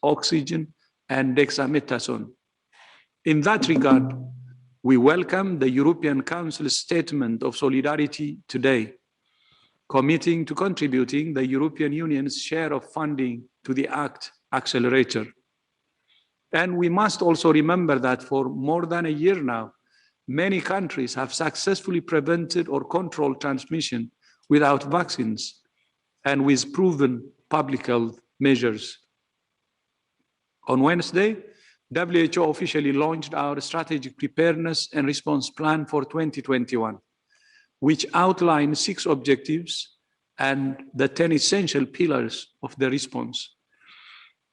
oxygen, and dexamethasone. In that regard, we welcome the European Council's statement of solidarity today, committing to contributing the European Union's share of funding to the ACT accelerator. And we must also remember that for more than a year now, many countries have successfully prevented or controlled transmission without vaccines and with proven public health measures. On Wednesday, WHO officially launched our Strategic Preparedness and Response Plan for 2021, which outlines 6 objectives and the 10 essential pillars of the response.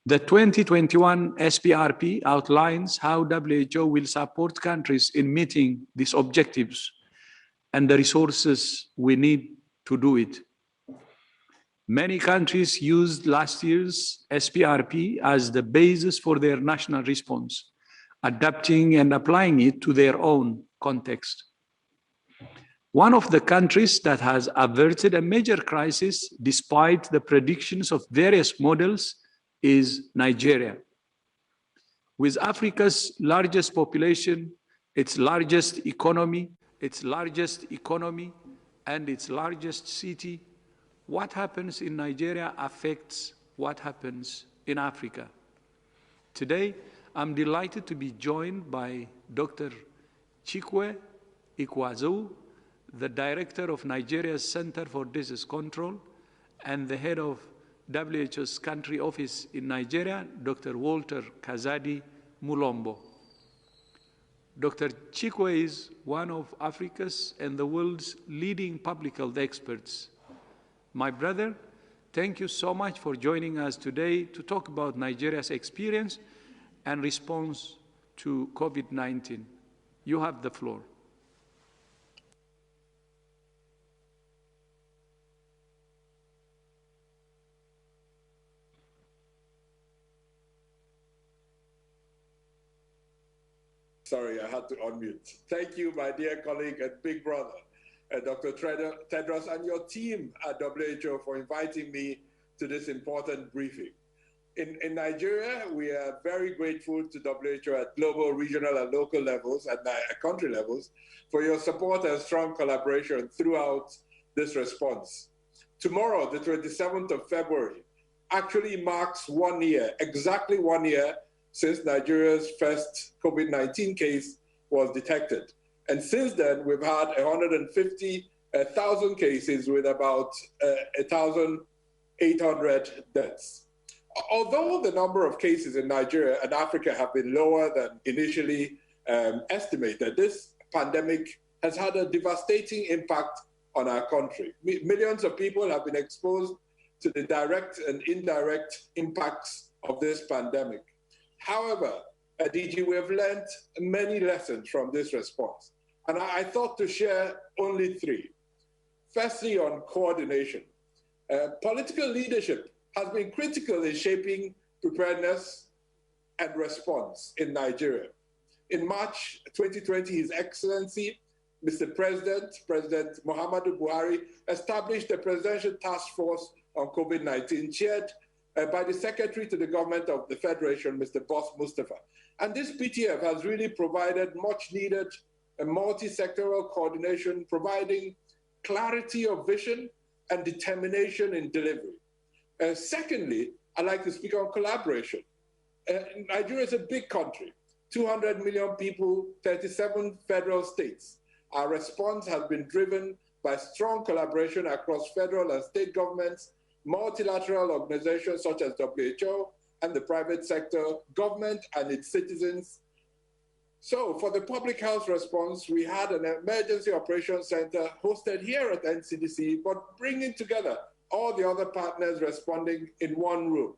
The 2021 SPRP outlines how WHO will support countries in meeting these objectives and the resources we need to do it. Many countries used last year's SPRP as the basis for their national response, adapting and applying it to their own context. One of the countries that has averted a major crisis despite the predictions of various models is Nigeria. With Africa's largest population, its largest economy, and its largest city, what happens in Nigeria affects what happens in Africa. Today, I'm delighted to be joined by Dr. Chikwe Ikwazu, the director of Nigeria's Center for Disease Control and the head of WHO's country office in Nigeria, Dr. Walter Kazadi Mulombo. Dr. Chikwe is one of Africa's and the world's leading public health experts. My brother, thank you so much for joining us today to talk about Nigeria's experience and response to COVID-19. You have the floor. Sorry, I had to unmute. Thank you, my dear colleague and big brother, Dr. Tedros, and your team at WHO for inviting me to this important briefing. In Nigeria, we are very grateful to WHO at global, regional, and local levels, and country levels, for your support and strong collaboration throughout this response. Tomorrow, the 27th of February, actually marks 1 year, exactly 1 year, since Nigeria's first COVID-19 case was detected. And since then, we've had 150,000 cases with about 1,800 deaths. Although the number of cases in Nigeria and Africa have been lower than initially estimated, this pandemic has had a devastating impact on our country. Millions of people have been exposed to the direct and indirect impacts of this pandemic. However, DG, we have learned many lessons from this response, and I thought to share only 3. Firstly, on coordination. Political leadership has been critical in shaping preparedness and response in Nigeria. In March 2020, His Excellency, Mr. President Muhammadu Buhari, established the Presidential Task Force on COVID-19, chaired by the Secretary to the Government of the Federation, Mr. Boss Mustafa. And this PTF has really provided much needed multi-sectoral coordination, providing clarity of vision and determination in delivery. Secondly, I'd like to speak on collaboration. Nigeria is a big country, 200 million people, 37 federal states. Our response has been driven by strong collaboration across federal and state governments, multilateral organizations such as WHO and the private sector, government and its citizens. So for the public health response, we had an emergency operations center hosted here at NCDC, but bringing together all the other partners responding in one room.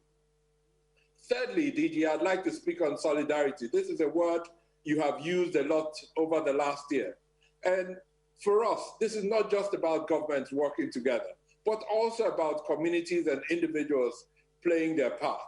Thirdly, DG, I'd like to speak on solidarity. This is a word you have used a lot over the last year. And for us, this is not just about governments working together, but also about communities and individuals playing their part.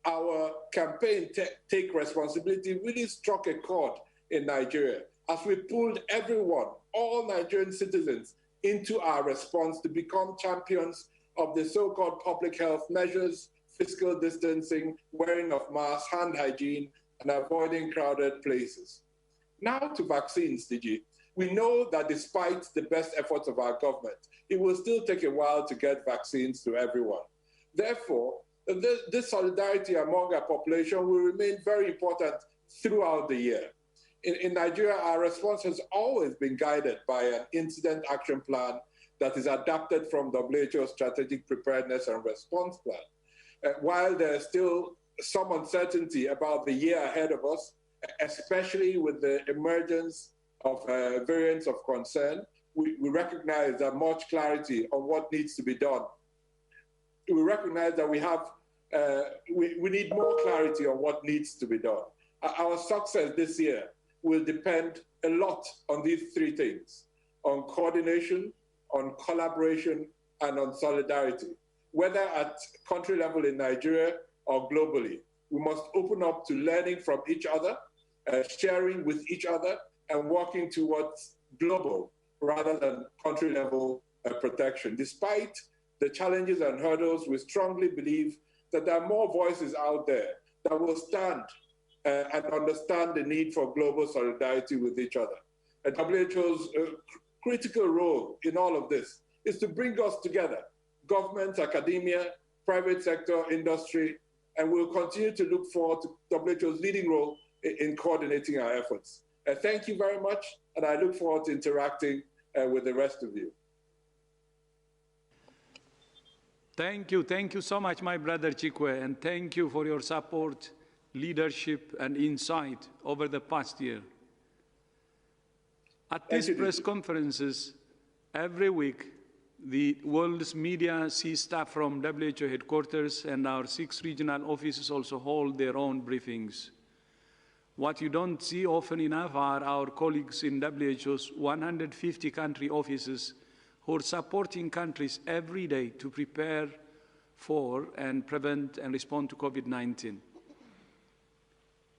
Our campaign, Take Responsibility, really struck a chord in Nigeria as we pulled everyone, all Nigerian citizens, into our response to become champions of the so-called public health measures, physical distancing, wearing of masks, hand hygiene, and avoiding crowded places. Now to vaccines, DG. We know that despite the best efforts of our government, it will still take a while to get vaccines to everyone. Therefore, this solidarity among our population will remain very important throughout the year. In Nigeria, our response has always been guided by an incident action plan that is adapted from WHO's Strategic Preparedness and Response Plan. While there is still some uncertainty about the year ahead of us, especially with the emergence of variants of concern, we recognize that much clarity on what needs to be done. We recognize that we need more clarity on what needs to be done. Our success this year will depend a lot on these three things: on coordination, on collaboration, and on solidarity. Whether at country level in Nigeria or globally, we must open up to learning from each other, sharing with each other, and working towards global rather than country level protection. Despite the challenges and hurdles, we strongly believe that there are more voices out there that will stand and understand the need for global solidarity with each other. And WHO's critical role in all of this is to bring us together, government, academia, private sector, industry, and we'll continue to look forward to WHO's leading role in coordinating our efforts. Thank you very much, and I look forward to interacting with the rest of you. Thank you so much, my brother Chikwe, and thank you for your support, leadership, and insight over the past year. At these press conferences, every week, the world's media see staff from WHO headquarters, and our 6 regional offices also hold their own briefings. What you don't see often enough are our colleagues in WHO's 150 country offices who are supporting countries every day to prepare for and prevent and respond to COVID-19.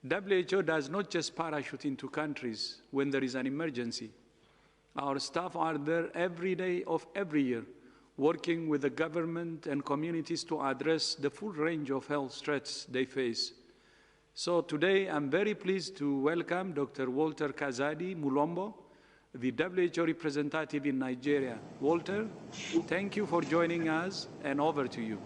WHO does not just parachute into countries when there is an emergency. Our staff are there every day of every year, working with the government and communities to address the full range of health threats they face. So today, I'm very pleased to welcome Dr. Walter Kazadi Mulombo, the WHO representative in Nigeria. Walter, thank you for joining us, and over to you.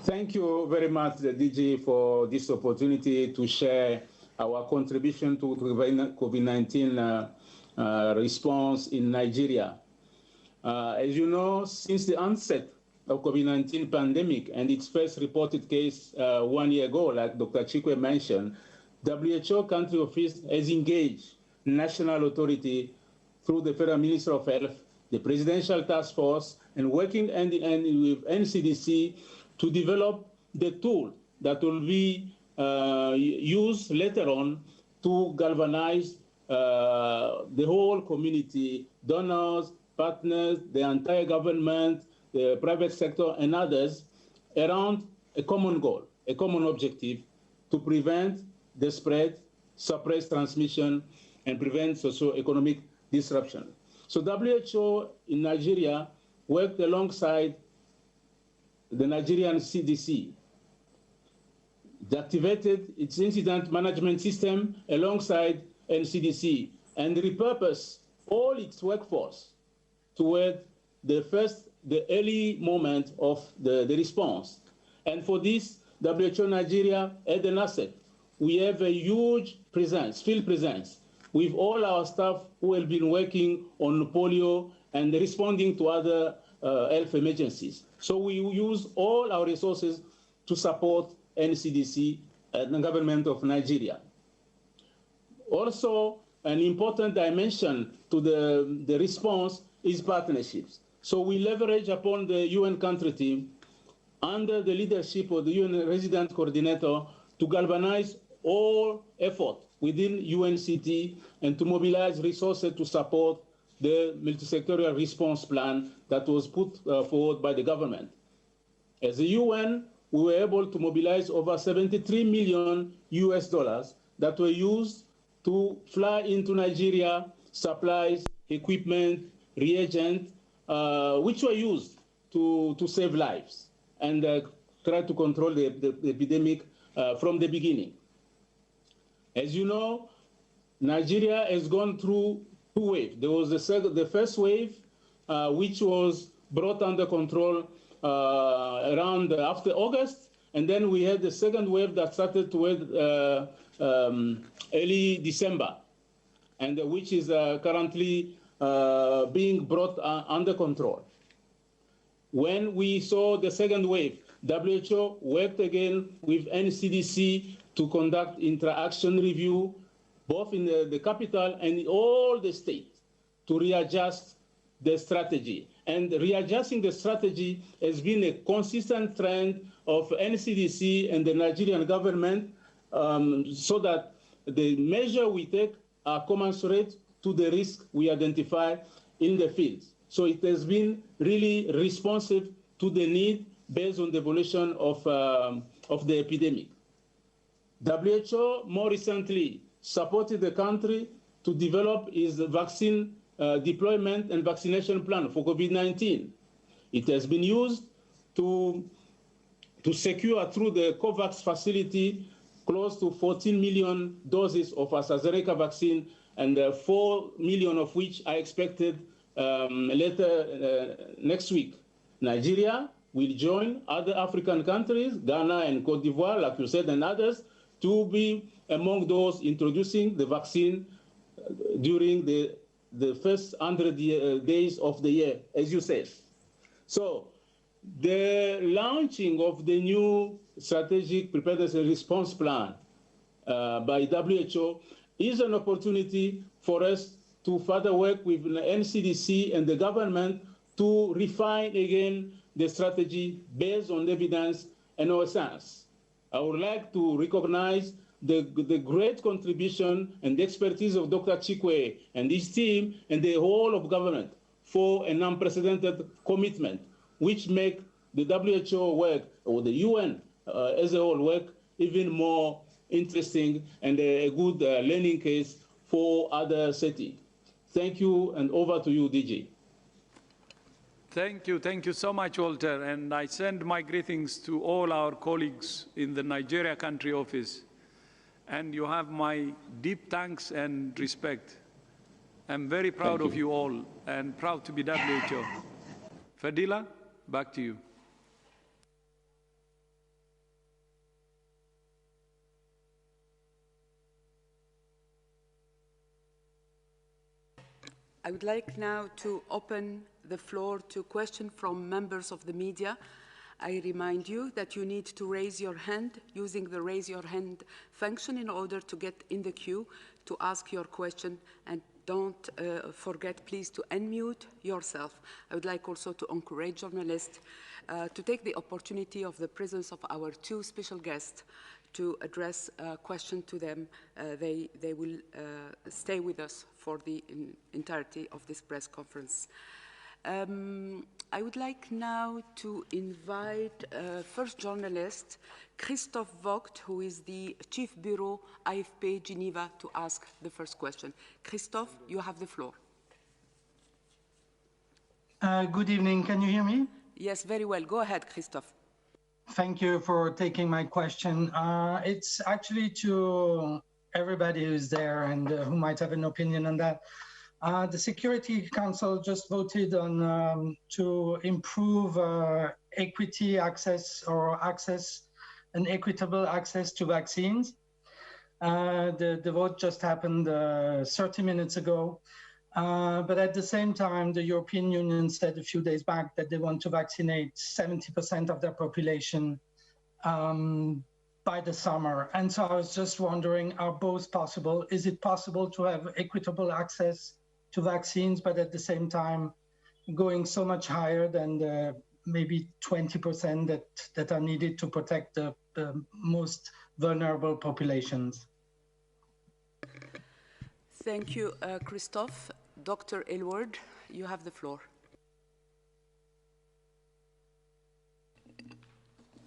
Thank you very much, DG, for this opportunity to share our contribution to COVID-19 response in Nigeria. As you know, since the onset of COVID-19 pandemic and its first reported case 1 year ago, like Dr. Chikwe mentioned, WHO country office has engaged national authority through the Federal Minister of Health, the Presidential Task Force, and working hand in hand with NCDC to develop the tool that will be used later on to galvanize the whole community, donors, partners, the entire government, the private sector, and others around a common goal, a common objective to prevent the spread, suppress transmission, and prevent socio-economic disruption. So WHO in Nigeria worked alongside the Nigerian CDC. It activated its incident management system alongside NCDC and repurposed all its workforce toward the early moment of the response. And for this, WHO Nigeria had an asset. We have a huge presence, field presence, with all our staff who have been working on polio and responding to other health emergencies. So we use all our resources to support NCDC and the government of Nigeria. Also, an important dimension to the response is partnerships. So we leverage upon the UN country team under the leadership of the UN resident coordinator to galvanize all effort within UNCT and to mobilize resources to support the multisectorial response plan that was put forward by the government. As the UN, we were able to mobilize over $73 million that were used to fly into Nigeria, supplies, equipment, reagents, which were used to save lives. and try to control the epidemic from the beginning. As you know, Nigeria has gone through two waves. There was the first wave, which was brought under control around after August, and then we had the second wave that started toward early December, and which is currently being brought under control. When we saw the second wave, WHO worked again with NCDC to conduct interaction review, both in the capital and in all the states, to readjust the strategy. And readjusting the strategy has been a consistent trend of NCDC and the Nigerian government, so that the measure we take are commensurate to the risk we identify in the field. So it has been really responsive to the need based on the evolution of the epidemic. WHO more recently supported the country to develop its vaccine deployment and vaccination plan for COVID-19. It has been used to secure through the COVAX facility close to 14 million doses of AstraZeneca vaccine, and 4 million of which are expected later next week. Nigeria will join other African countries, Ghana and Cote d'Ivoire, like you said, and others, to be among those introducing the vaccine during the first 100 days of the year, as you said. So the launching of the new strategic preparedness and response plan by WHO is an opportunity for us to further work with the NCDC and the government to refine again the strategy based on evidence and our science. I would like to recognize the great contribution and the expertise of Dr. Chikwe and his team and the whole of government for an unprecedented commitment, which make the WHO work, or the UN as a whole work, even more interesting and a good learning case for other settings. Thank you, and over to you, DG. Thank you so much, Walter, and I send my greetings to all our colleagues in the Nigeria country office, and you have my deep thanks and respect. I'm very proud of you all and proud to be WHO. Fadila, back to you. I would like now to open the floor to questions from members of the media. I remind you that you need to raise your hand using the raise your hand function in order to get in the queue to ask your question, and don't forget, please, to unmute yourself. I would like also to encourage journalists to take the opportunity of the presence of our two special guests to address a question to them. They will stay with us for the entirety of this press conference. I would like now to invite first journalist Christophe Vogt, who is the Chief Bureau AFP Geneva, to ask the first question. Christophe, you have the floor. Good evening. Can you hear me? Yes, very well. Go ahead, Christophe. Thank you for taking my question. It's actually to everybody who's there and who might have an opinion on that. The Security Council just voted on to improve equity access or access and equitable access to vaccines. The vote just happened 30 minutes ago. But at the same time, the European Union said a few days back that they want to vaccinate 70% of their population by the summer. And so I was just wondering, are both possible? Is it possible to have equitable access to vaccines, but at the same time going so much higher than the maybe 20% that are needed to protect the most vulnerable populations? Thank you, Christophe. Dr. Aylward, you have the floor.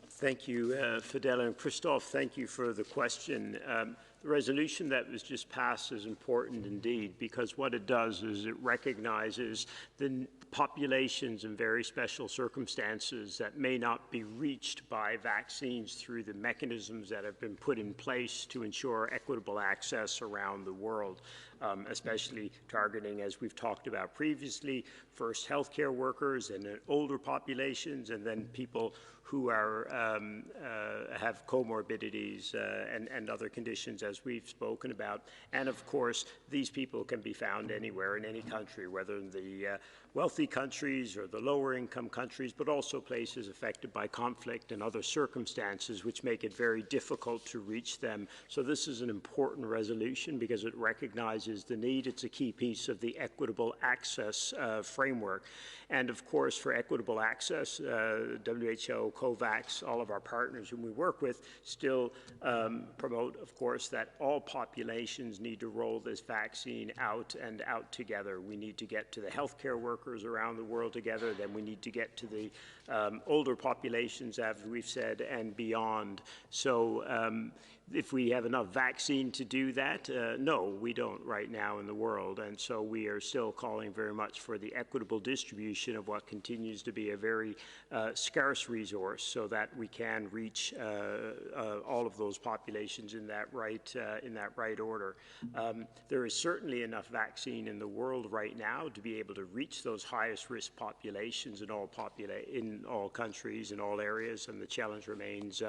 Thank you, Fadela and Christophe. Thank you for the question. The resolution that was just passed is important indeed, because what it does is it recognizes the populations in very special circumstances that may not be reached by vaccines through the mechanisms that have been put in place to ensure equitable access around the world, especially targeting, as we've talked about previously, first healthcare workers and then older populations, and then people who are, have comorbidities and other conditions, as we've spoken about. And of course, these people can be found anywhere in any country, whether in the wealthy countries or the lower income countries, but also places affected by conflict and other circumstances which make it very difficult to reach them. So this is an important resolution because it recognizes the need. It's a key piece of the equitable access framework. And of course, for equitable access, WHO, COVAX, all of our partners whom we work with still promote, of course, that all populations need to roll this vaccine out and out together. We need to get to the healthcare workers around the world together, then we need to get to the older populations, as we've said, and beyond. So if we have enough vaccine to do that, no, we don't right now in the world. And so we are still calling very much for the equitable distribution of what continues to be a very scarce resource so that we can reach all of those populations in that right order. There is certainly enough vaccine in the world right now to be able to reach those highest risk populations in all countries, in all areas, and the challenge remains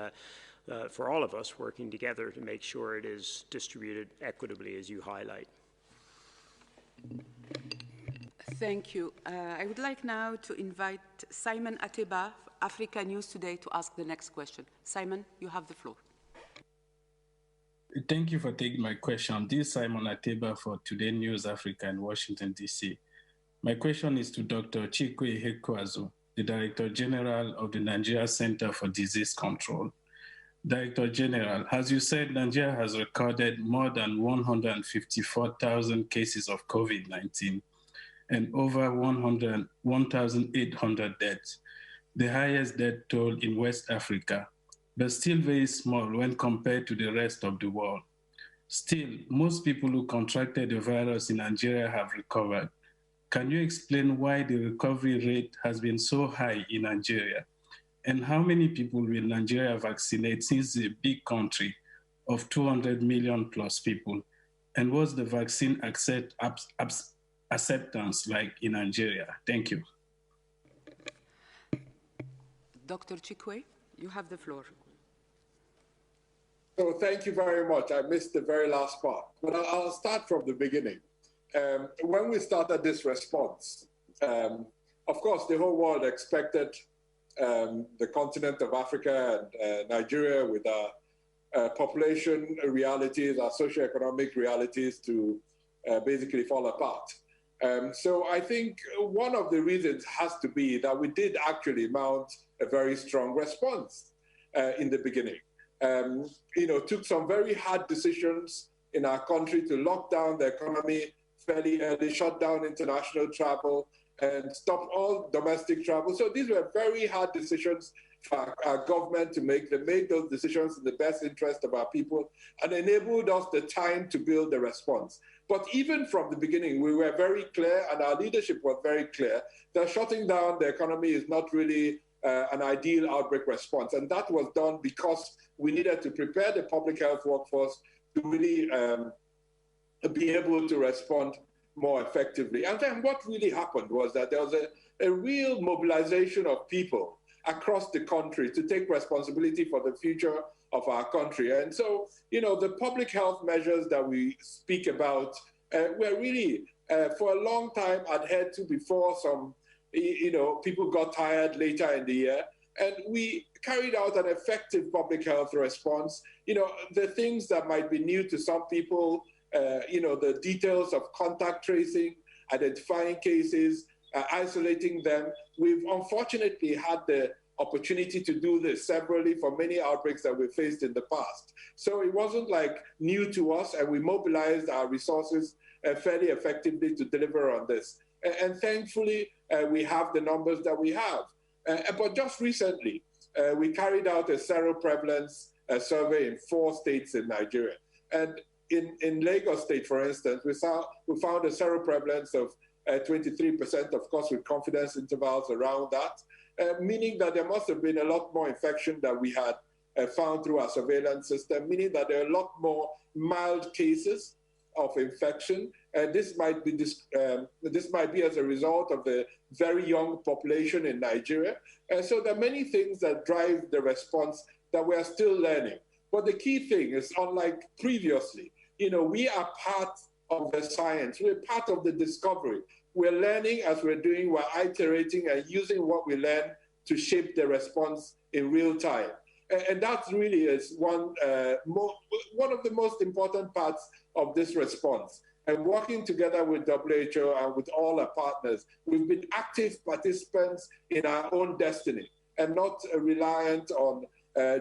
for all of us working together to make sure it is distributed equitably, as you highlight. Thank you. I would like now to invite Simon Ateba, Africa News Today, to ask the next question. Simon, you have the floor. Thank you for taking my question. This is Simon Ateba for Today News Africa in Washington, D.C. My question is to Dr. Chikwe Ihekweazu, the Director General of the Nigeria Center for Disease Control. Director General, as you said, Nigeria has recorded more than 154,000 cases of COVID-19 and over 1,800 deaths, the highest death toll in West Africa, but still very small when compared to the rest of the world. Still, most people who contracted the virus in Nigeria have recovered. Can you explain why the recovery rate has been so high in Nigeria? And how many people will Nigeria vaccinate since it's a big country of 200 million plus people? And what's the vaccine acceptance like in Nigeria? Thank you. Dr. Chikwe, you have the floor. So thank you very much. I missed the very last part, but I'll start from the beginning. When we started this response, of course, the whole world expected the continent of Africa and Nigeria with our population realities, our socioeconomic realities to basically fall apart. So I think one of the reasons has to be that we did actually mount a very strong response in the beginning. Took some very hard decisions in our country to lock down the economy fairly early, shut down international travel, and stop all domestic travel. So these were very hard decisions for our government to make. They made those decisions in the best interest of our people and enabled us the time to build the response. But even from the beginning, we were very clear, and our leadership was very clear, that shutting down the economy is not really an ideal outbreak response. And that was done because we needed to prepare the public health workforce to really be able to respond more effectively. And then what really happened was that there was a real mobilization of people across the country to take responsibility for the future of our country. And so, the public health measures that we speak about were really, for a long time, adhered to before some, people got tired later in the year. And we carried out an effective public health response. The things that might be new to some people, the details of contact tracing, identifying cases, isolating them. We've unfortunately had the opportunity to do this severally for many outbreaks that we faced in the past. So it wasn't like new to us, and we mobilized our resources fairly effectively to deliver on this. And thankfully, we have the numbers that we have. But just recently, we carried out a seroprevalence survey in 4 states in Nigeria. And in Lagos State, for instance, we found a seroprevalence of 23%, of course, with confidence intervals around that, meaning that there must have been a lot more infection that we had found through our surveillance system, meaning that there are a lot more mild cases of infection. This might be as a result of the very young population in Nigeria. So there are many things that drive the response that we are still learning. But the key thing is, unlike previously, we are part of the science. We're part of the discovery. We're learning as we're doing, we're iterating and using what we learn to shape the response in real time. And that really is one of the most important parts of this response. And working together with WHO and with all our partners, we've been active participants in our own destiny and not reliant on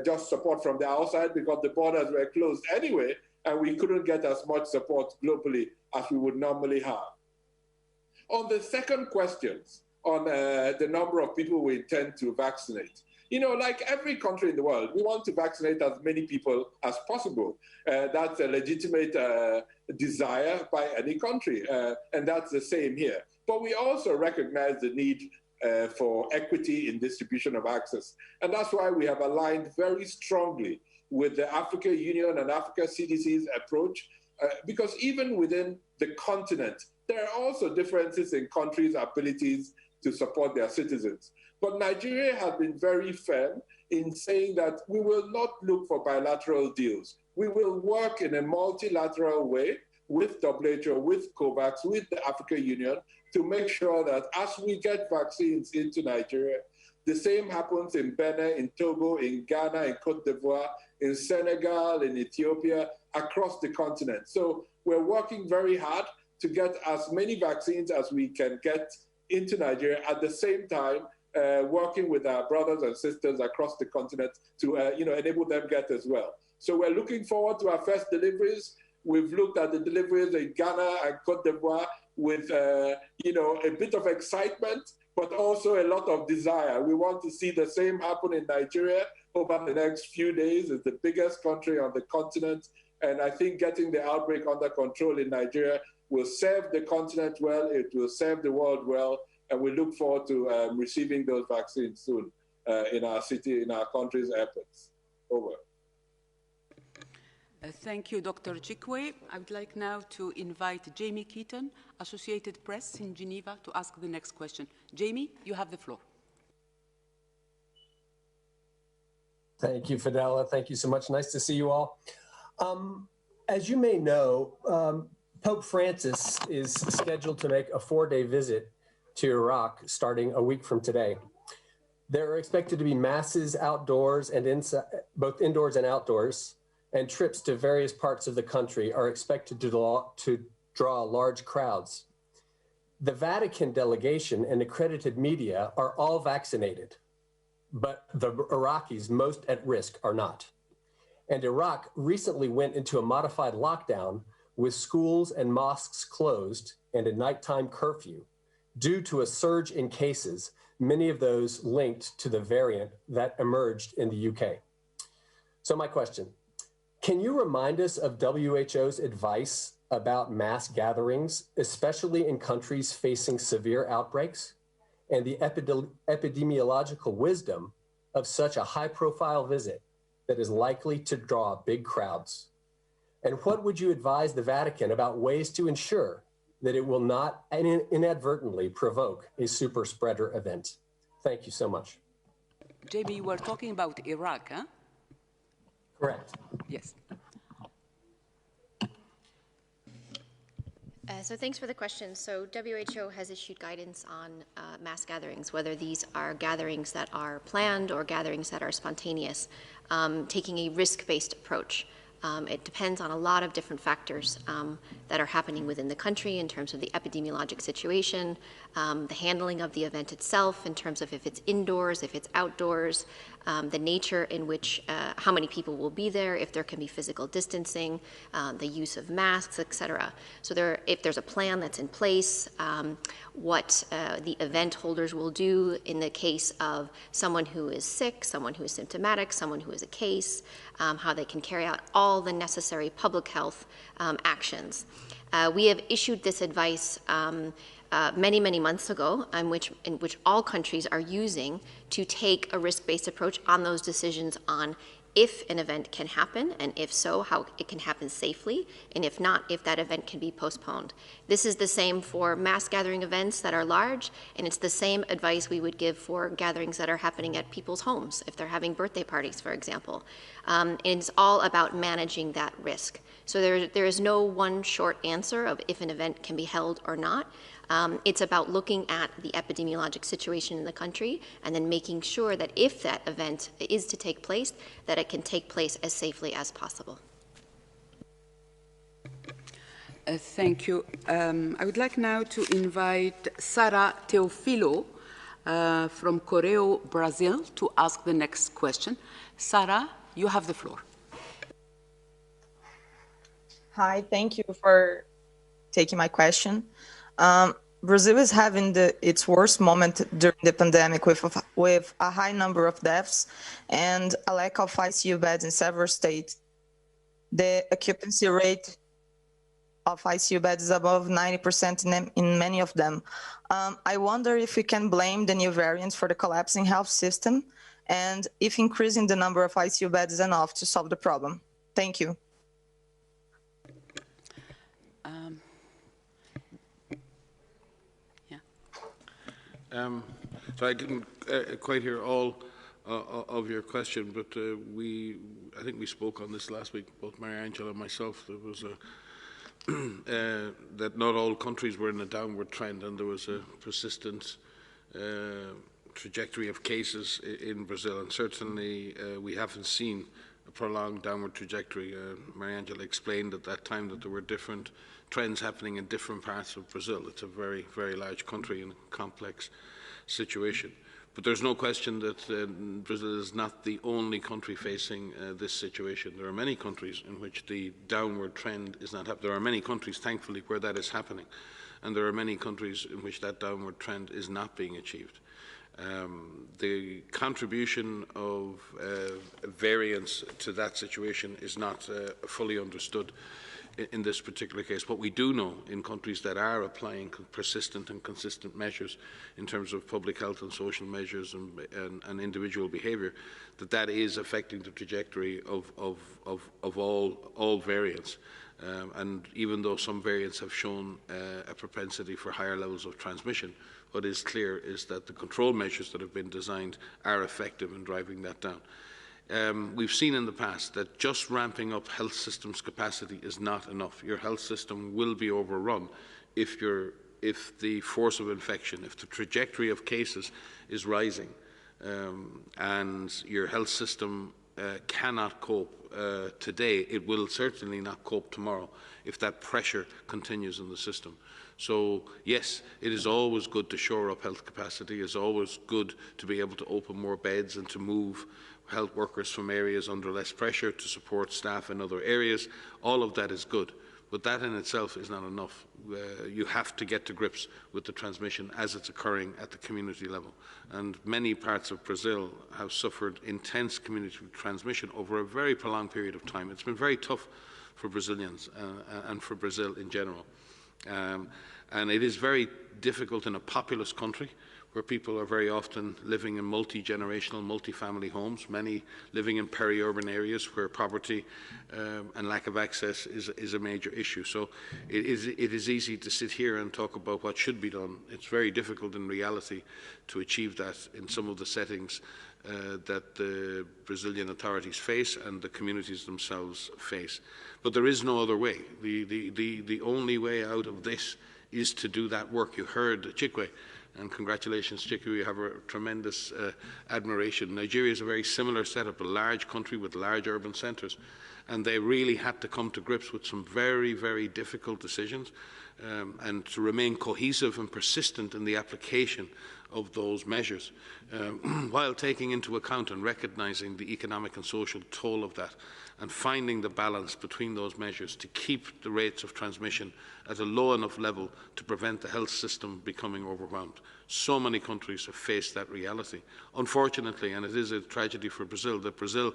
just support from the outside, because the borders were closed anyway, and we couldn't get as much support globally as we would normally have. On the second questions, on the number of people we intend to vaccinate, like every country in the world, we want to vaccinate as many people as possible. That's a legitimate desire by any country, and that's the same here. But we also recognize the need for equity in distribution of access. And that's why we have aligned very strongly with the African Union and Africa CDC's approach, because even within the continent, there are also differences in countries' abilities to support their citizens. But Nigeria has been very firm in saying that we will not look for bilateral deals. We will work in a multilateral way with WHO, with COVAX, with the African Union, to make sure that as we get vaccines into Nigeria, the same happens in Benin, in Togo, in Ghana, in Cote d'Ivoire, in Senegal, in Ethiopia, across the continent. So we're working very hard to get as many vaccines as we can get into Nigeria, at the same time working with our brothers and sisters across the continent to enable them get as well. So we're looking forward to our first deliveries. We've looked at the deliveries in Ghana and Cote d'Ivoire with a bit of excitement, but also a lot of desire. We want to see the same happen in Nigeria over the next few days. It's the biggest country on the continent, and I think getting the outbreak under control in Nigeria will serve the continent well, it will serve the world well, and we look forward to receiving those vaccines soon in our city, in our country's airports. Over. Thank you, Dr. Chikwe. I would like now to invite Jamie Keaton, Associated Press in Geneva, to ask the next question. Jamie, you have the floor. Thank you, Fidela. Thank you so much. Nice to see you all. As you may know, Pope Francis is scheduled to make a 4-day visit to Iraq starting a week from today. There are expected to be masses outdoors and inside, both indoors and outdoors, and trips to various parts of the country are expected to draw large crowds. The Vatican delegation and accredited media are all vaccinated, but the Iraqis most at risk are not. And Iraq recently went into a modified lockdown with schools and mosques closed and a nighttime curfew due to a surge in cases, many of those linked to the variant that emerged in the UK. So my question, can you remind us of WHO's advice about mass gatherings, especially in countries facing severe outbreaks, and the epidemiological wisdom of such a high-profile visit that is likely to draw big crowds? And what would you advise the Vatican about ways to ensure that it will not inadvertently provoke a super spreader event? Thank you so much. Jamie, we're talking about Iraq, huh? Correct. Yes. So thanks for the question. So WHO has issued guidance on mass gatherings, whether these are gatherings that are planned or gatherings that are spontaneous, taking a risk-based approach. It depends on a lot of different factors that are happening within the country in terms of the epidemiologic situation, the handling of the event itself in terms of if it's indoors, if it's outdoors, the nature in which, how many people will be there, if there can be physical distancing, the use of masks, et cetera. So if there's a plan that's in place, what the event holders will do in the case of someone who is sick, someone who is symptomatic, someone who is a case, how they can carry out all the necessary public health actions. We have issued this advice many, many months ago, in which all countries are using to take a risk-based approach on those decisions on if an event can happen, and if so, how it can happen safely, and if not, if that event can be postponed. This is the same for mass gathering events that are large, and it's the same advice we would give for gatherings that are happening at people's homes, if they're having birthday parties, for example. And it's all about managing that risk. So there is no one short answer of if an event can be held or not. It's about looking at the epidemiologic situation in the country and then making sure that if that event is to take place, that it can take place as safely as possible. Thank you. I would like now to invite Sara Teofilo from Correio, Brazil, to ask the next question. Sara, you have the floor. Hi, thank you for taking my question. Brazil is having its worst moment during the pandemic with a high number of deaths and a lack of ICU beds in several states. The occupancy rate of ICU beds is above 90% in many of them. I wonder if we can blame the new variants for the collapsing health system and if increasing the number of ICU beds is enough to solve the problem. Thank you. So I didn't quite hear all of your question, but I think we spoke on this last week, both Maria Angela and myself. There was that not all countries were in a downward trend, and there was a persistent trajectory of cases in Brazil, and certainly we haven't seen a prolonged downward trajectory. Maria Angela explained at that time that there were different trends happening in different parts of Brazil. It's a very, very large country and a complex situation. But there's no question that Brazil is not the only country facing this situation. There are many countries in which the downward trend is not happening. There are many countries, thankfully, where that is happening. And there are many countries in which that downward trend is not being achieved. The contribution of variance to that situation is not fully understood in this particular case. What we do know in countries that are applying persistent and consistent measures in terms of public health and social measures and individual behaviour, that is affecting the trajectory of all variants. And even though some variants have shown a propensity for higher levels of transmission, what is clear is that the control measures that have been designed are effective in driving that down. We've seen in the past that just ramping up health systems capacity is not enough. Your health system will be overrun if the force of infection, if the trajectory of cases is rising, and your health system cannot cope today. It will certainly not cope tomorrow if that pressure continues in the system. So yes, it is always good to shore up health capacity. It's always good to be able to open more beds and to move health workers from areas under less pressure to support staff in other areas. All of that is good, but that in itself is not enough. You have to get to grips with the transmission as it's occurring at the community level. And many parts of Brazil have suffered intense community transmission over a very prolonged period of time. It's been very tough for Brazilians and for Brazil in general. And it is very difficult in a populous country where people are very often living in multi-generational, multi-family homes, many living in peri-urban areas where poverty and lack of access is a major issue. So it is easy to sit here and talk about what should be done. It's very difficult in reality to achieve that in some of the settings that the Brazilian authorities face and the communities themselves face. But there is no other way. The only way out of this is to do that work. You heard Chikwe, and congratulations, Chikwe, you have a tremendous admiration. Nigeria is a very similar setup, a large country with large urban centres, and they really had to come to grips with some very, very difficult decisions and to remain cohesive and persistent in the application of those measures, while taking into account and recognising the economic and social toll of that, and finding the balance between those measures to keep the rates of transmission at a low enough level to prevent the health system becoming overwhelmed. So many countries have faced that reality. Unfortunately, and it is a tragedy for Brazil, that Brazil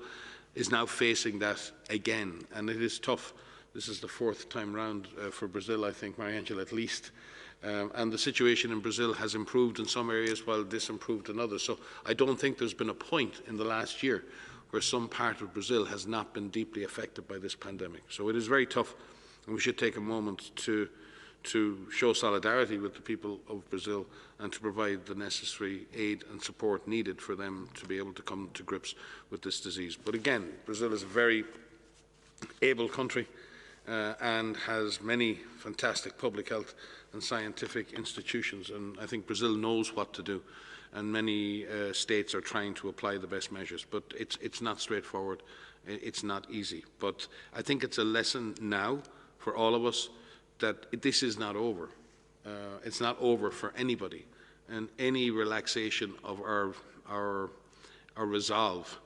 is now facing that again, and it is tough This is the fourth time round for Brazil, I think, Mariangela, at least. And the situation in Brazil has improved in some areas while disimproved in others. So I don't think there's been a point in the last year where some part of Brazil has not been deeply affected by this pandemic. So it is very tough, and we should take a moment to show solidarity with the people of Brazil and to provide the necessary aid and support needed for them to be able to come to grips with this disease. But again, Brazil is a very able country and has many fantastic public health and scientific institutions, and I think Brazil knows what to do, and many states are trying to apply the best measures, but it's not straightforward, it's not easy. But I think it's a lesson now for all of us that this is not over. It's not over for anybody, and any relaxation of our resolve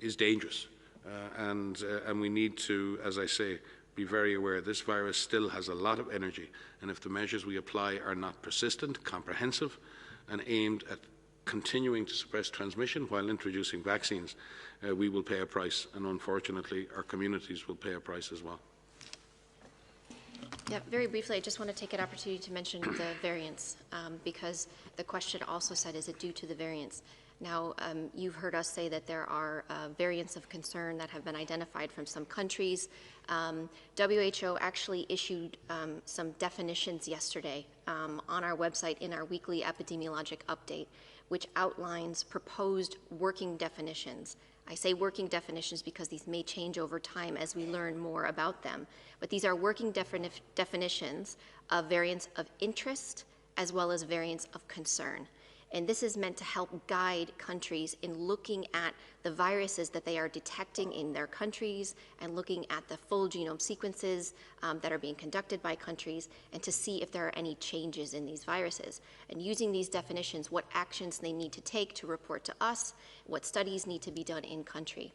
is dangerous, and we need to, as I say, be very aware this virus still has a lot of energy, and if the measures we apply are not persistent, comprehensive, and aimed at continuing to suppress transmission while introducing vaccines, we will pay a price, and unfortunately our communities will pay a price as well. Yeah, very briefly, I just want to take an opportunity to mention the variants, because the question also said, is it due to the variants? Now, you've heard us say that there are variants of concern that have been identified from some countries. WHO actually issued some definitions yesterday on our website in our weekly epidemiologic update, which outlines proposed working definitions. I say working definitions because these may change over time as we learn more about them. But these are working definitions of variants of interest as well as variants of concern. And this is meant to help guide countries in looking at the viruses that they are detecting in their countries and looking at the full genome sequences that are being conducted by countries, and to see if there are any changes in these viruses. And using these definitions, what actions they need to take to report to us, what studies need to be done in country.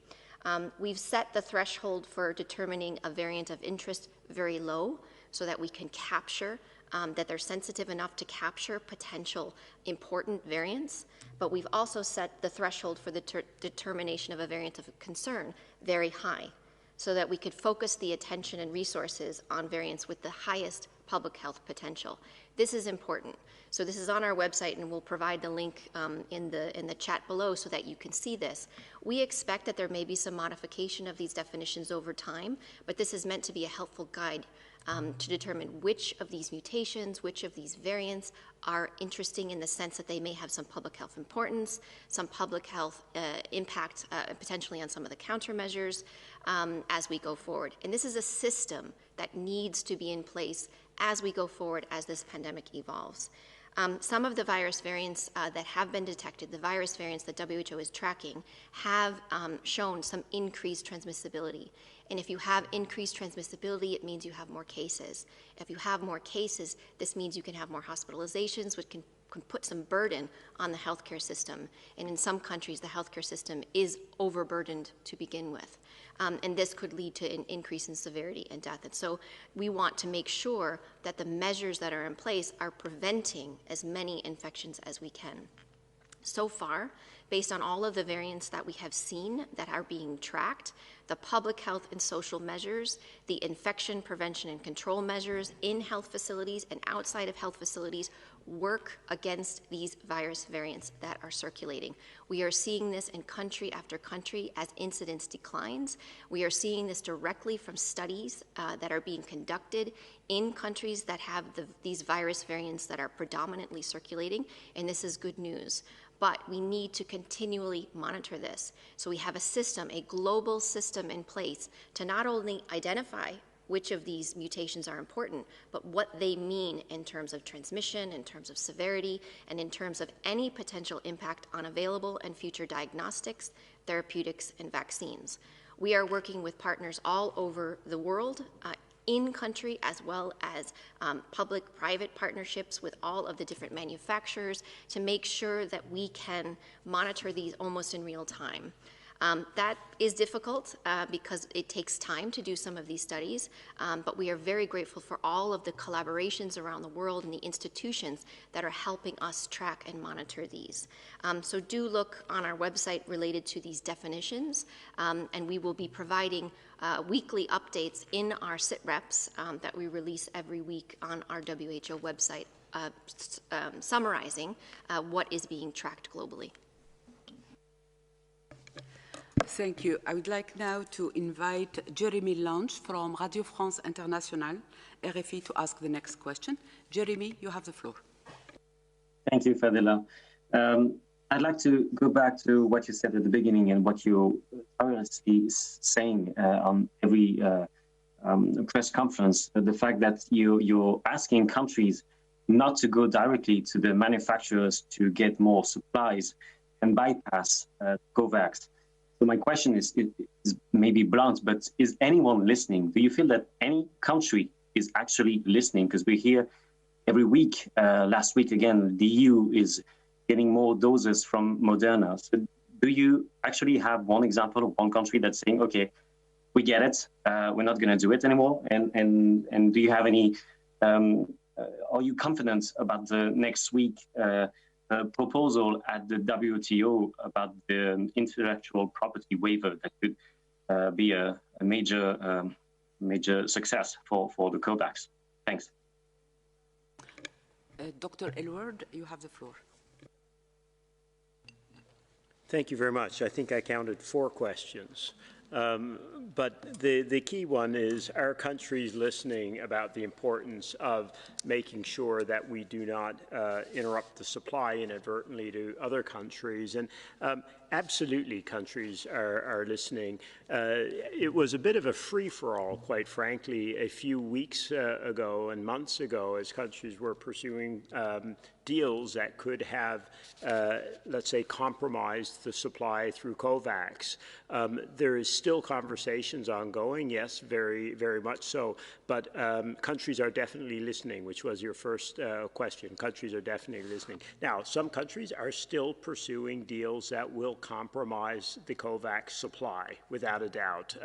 We've set the threshold for determining a variant of interest very low so that we can capture that they're sensitive enough to capture potential important variants, but we've also set the threshold for the determination of a variant of concern very high, so that we could focus the attention and resources on variants with the highest public health potential. This is important. So this is on our website, and we'll provide the link in the chat below so that you can see this. We expect that there may be some modification of these definitions over time, but this is meant to be a helpful guide to determine which of these mutations, which of these variants are interesting in the sense that they may have some public health importance, some public health impact potentially on some of the countermeasures as we go forward. And this is a system that needs to be in place as we go forward as this pandemic evolves. Some of the virus variants that have been detected, the virus variants that WHO is tracking, have shown some increased transmissibility. And if you have increased transmissibility, it means you have more cases. If you have more cases, this means you can have more hospitalizations, which can put some burden on the healthcare system. And in some countries, the healthcare system is overburdened to begin with. And this could lead to an increase in severity and death. And so we want to make sure that the measures that are in place are preventing as many infections as we can. So far, based on all of the variants that we have seen that are being tracked, the public health and social measures, the infection prevention and control measures in health facilities and outside of health facilities work against these virus variants that are circulating. We are seeing this in country after country as incidence declines. We are seeing this directly from studies that are being conducted in countries that have these virus variants that are predominantly circulating, and this is good news. But we need to continually monitor this. So we have a system, a global system in place to not only identify which of these mutations are important, but what they mean in terms of transmission, in terms of severity, and in terms of any potential impact on available and future diagnostics, therapeutics, and vaccines. We are working with partners all over the world, in country, as well as public-private partnerships with all of the different manufacturers to make sure that we can monitor these almost in real time. That is difficult because it takes time to do some of these studies, but we are very grateful for all of the collaborations around the world and the institutions that are helping us track and monitor these. So do look on our website related to these definitions, and we will be providing weekly updates in our SITREPs that we release every week on our WHO website, summarizing what is being tracked globally. Thank you. I would like now to invite Jeremy Lange from Radio France Internationale, RFI, to ask the next question. Jeremy, you have the floor. Thank you, Fadila. I'd like to go back to what you said at the beginning and what you're tirelessly saying on every press conference, the fact that you're asking countries not to go directly to the manufacturers to get more supplies and bypass COVAX. So my question is maybe blunt, but is anyone listening? Do you feel that any country is actually listening? Because we hear every week, last week again, the EU is getting more doses from Moderna. So do you actually have one example of one country that's saying, okay, we get it, we're not going to do it anymore? And do you have any, are you confident about the next week proposal at the WTO about the intellectual property waiver that could be a major success for the COVAX? Thanks. Dr. Aylward, you have the floor. Thank you very much. I think I counted 4 questions. But the key one is, are countries listening about the importance of making sure that we do not interrupt the supply inadvertently to other countries? And absolutely, countries are listening. It was a bit of a free-for-all, quite frankly, a few weeks ago and months ago, as countries were pursuing deals that could have, let's say, compromised the supply through COVAX. There is still conversations ongoing, yes, very, very much so, but countries are definitely listening, which was your first question. Countries are definitely listening. Now, some countries are still pursuing deals that will compromise the COVAX supply, without a doubt.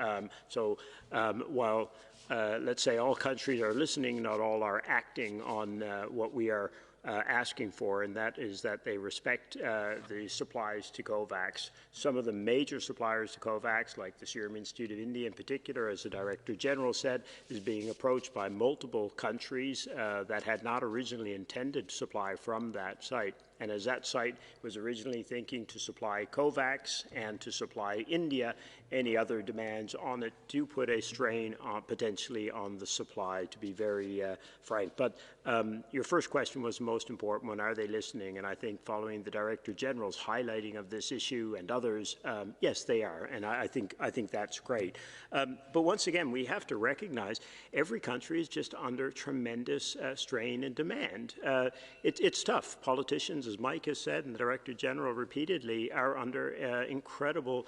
While, let's say, all countries are listening, not all are acting on what we are asking for, and that is that they respect the supplies to COVAX. Some of the major suppliers to COVAX, like the Serum Institute of India in particular, as the Director General said, is being approached by multiple countries that had not originally intended supply from that site. And as that site was originally thinking to supply COVAX and to supply India, any other demands on it do put a strain on, potentially on the supply, to be very frank. But your first question was the most important one: are they listening? And I think following the Director General's highlighting of this issue and others, yes, they are, and I think that's great. But once again, we have to recognize every country is just under tremendous strain and demand. It's tough. Politicians, as Mike has said, and the Director General repeatedly, are under incredible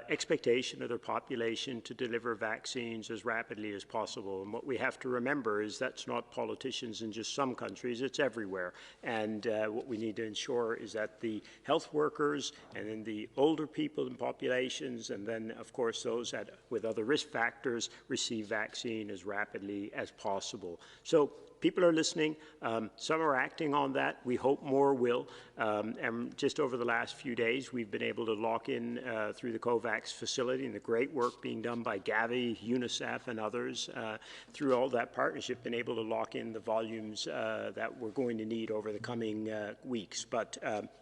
expectation of their population to deliver vaccines as rapidly as possible. And what we have to remember is that's not politicians in just some countries, it's everywhere. And what we need to ensure is that the health workers and then the older people in populations, and then of course those with other risk factors, receive vaccine as rapidly as possible. So people are listening. Some are acting on that. We hope more will. And just over the last few days, we've been able to lock in through the COVAX facility and the great work being done by Gavi, UNICEF, and others. Through all that partnership, been able to lock in the volumes that we're going to need over the coming weeks. But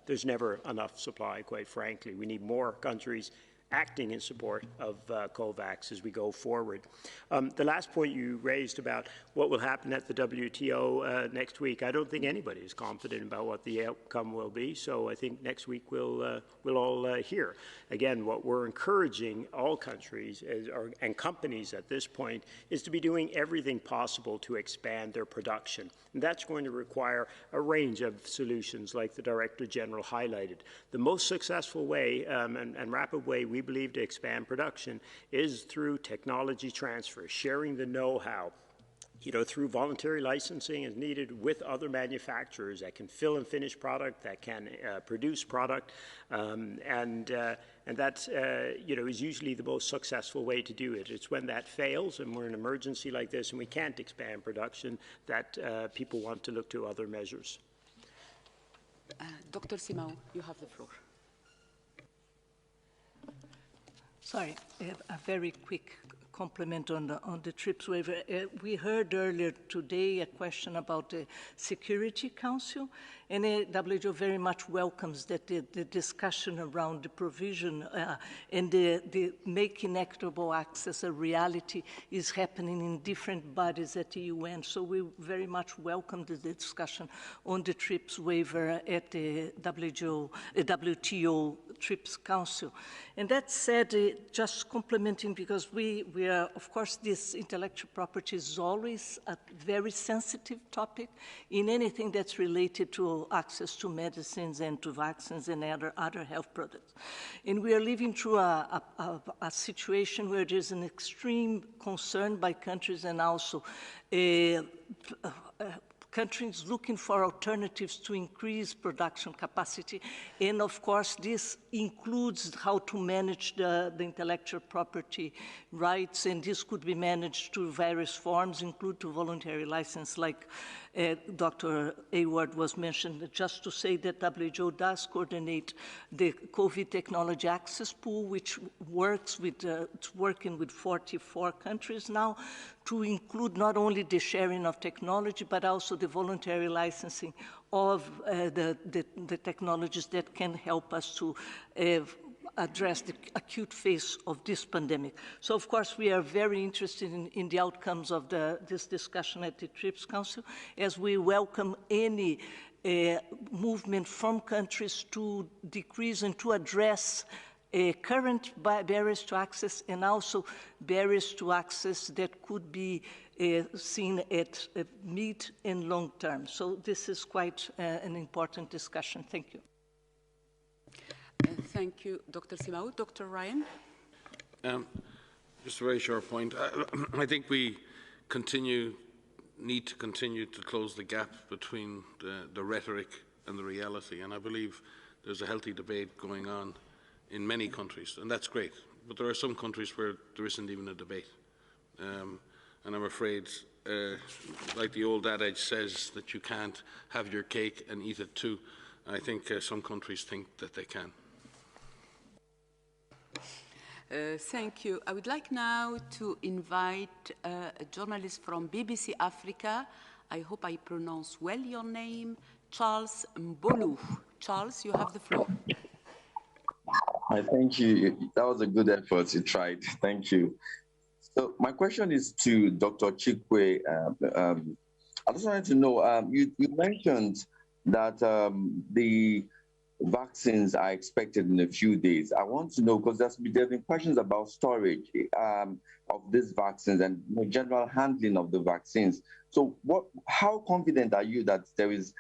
there's never enough supply, quite frankly. We need more countries acting in support of COVAX as we go forward. The last point you raised about what will happen at the WTO next week, I don't think anybody is confident about what the outcome will be, so I think next week we'll all hear. Again, what we're encouraging all countries and companies at this point is to be doing everything possible to expand their production. And that's going to require a range of solutions like the Director General highlighted. The most successful way and rapid way we believe to expand production is through technology transfer, sharing the know-how, through voluntary licensing is needed with other manufacturers that can fill and finish product, that can produce product, and that is usually the most successful way to do it. It's when that fails and we're in an emergency like this and we can't expand production that people want to look to other measures. Dr. Simao, you have the floor. Sorry, a very quick compliment on the TRIPS waiver. We heard earlier today a question about the Security Council, and WHO very much welcomes that the discussion around the provision and the making equitable access a reality is happening in different bodies at the UN. So we very much welcome the discussion on the TRIPS waiver at the WTO TRIPS Council. And that said, just complementing, because we are, of course, this intellectual property is always a very sensitive topic in anything that's related to access to medicines and to vaccines and other health products. And we are living through a situation where there's an extreme concern by countries and also countries looking for alternatives to increase production capacity. And of course, this includes how to manage the intellectual property rights, and this could be managed through various forms, include to voluntary license, like Dr. Award was mentioned. Just to say that WHO does coordinate the COVID technology access pool, which works with, it's working with 44 countries now, to include not only the sharing of technology, but also the voluntary licensing of the technologies that can help us to address the acute phase of this pandemic. So, of course, we are very interested in the outcomes of this discussion at the TRIPS Council, as we welcome any movement from countries to decrease and to address current barriers to access, and also barriers to access that could be seen at mid and long term. So this is quite an important discussion. Thank you. Thank you, Dr. Simao. Dr. Ryan? Just a very short point. I think we need to continue to close the gap between the rhetoric and the reality, and I believe there's a healthy debate going on in many countries, and that's great. But there are some countries where there isn't even a debate. And I'm afraid, like the old adage says, that you can't have your cake and eat it too. I think some countries think that they can. Thank you. I would like now to invite a journalist from BBC Africa. I hope I pronounce well your name, Charles Mbolu. Charles, you have the floor. Hi, thank you. That was a good effort. You tried. Thank you. So my question is to Dr. Chikwe. I just wanted to know, you mentioned that the vaccines are expected in a few days. I want to know, because there's been questions about storage of these vaccines and the general handling of the vaccines. So how confident are you that there is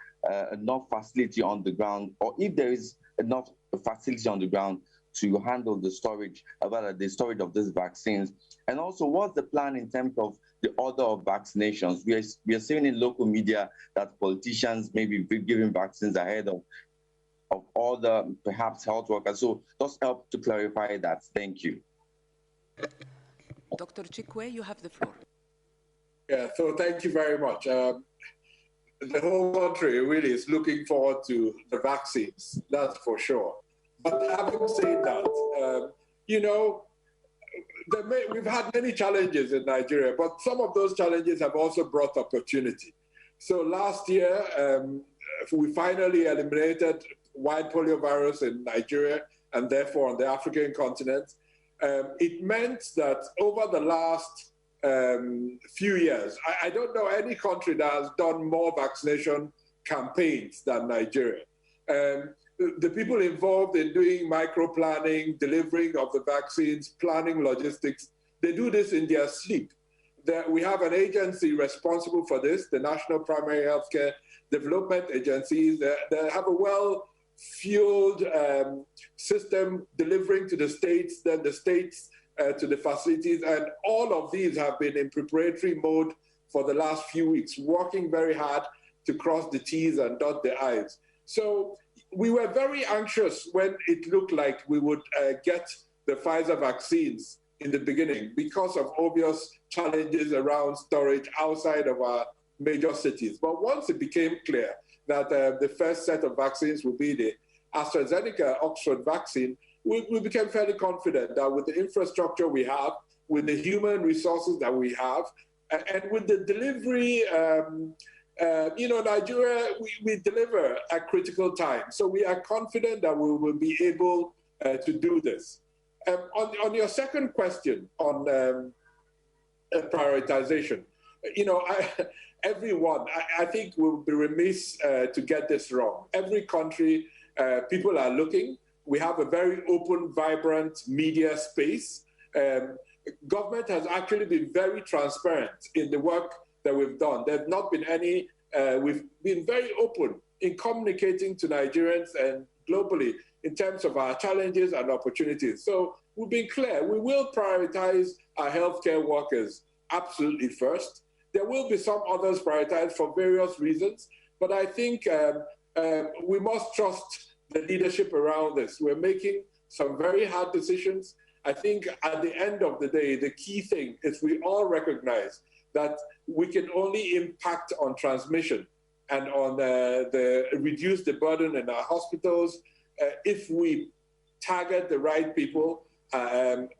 enough facility on the ground, or if there is enough facility on the ground to handle the storage, about the storage of these vaccines? And also, what's the plan in terms of the order of vaccinations? We are seeing in local media that politicians may be giving vaccines ahead of all the perhaps health workers. So just help to clarify that. Thank you. Dr. Chikwe, you have the floor. Yeah, so thank you very much. The whole country really is looking forward to the vaccines, that's for sure. But having said that, you know, we've had many challenges in Nigeria, but some of those challenges have also brought opportunity. So last year, we finally eliminated white poliovirus in Nigeria and therefore on the African continent. It meant that over the last few years, I don't know any country that has done more vaccination campaigns than Nigeria. The people involved in doing micro-planning, delivering of the vaccines, planning logistics, they do this in their sleep. We have an agency responsible for this, the National Primary Healthcare Development Agency. They have a well-fueled system delivering to the states, then the states to the facilities, and all of these have been in preparatory mode for the last few weeks, working very hard to cross the T's and dot the I's. So we were very anxious when it looked like we would get the Pfizer vaccines in the beginning because of obvious challenges around storage outside of our major cities. But once it became clear that the first set of vaccines would be the AstraZeneca Oxford vaccine, we became fairly confident that with the infrastructure we have, with the human resources that we have, and with the delivery, Nigeria, we deliver at critical time. So we are confident that we will be able to do this. On your second question on prioritization, everyone, I think will be remiss to get this wrong. Every country, people are looking. We have a very open, vibrant media space. Government has actually been very transparent in the work that we've done. There's not been any, we've been very open in communicating to Nigerians and globally in terms of our challenges and opportunities. So we've been clear, we will prioritize our healthcare workers absolutely first. There will be some others prioritized for various reasons, but I think we must trust the leadership around this. We're making some very hard decisions. I think at the end of the day, the key thing is we all recognize that we can only impact on transmission and on reduce the burden in our hospitals if we target the right people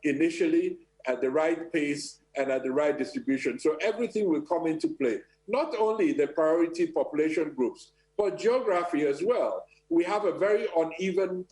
initially at the right pace and at the right distribution. So everything will come into play, not only the priority population groups, but geography as well. We have a very uneven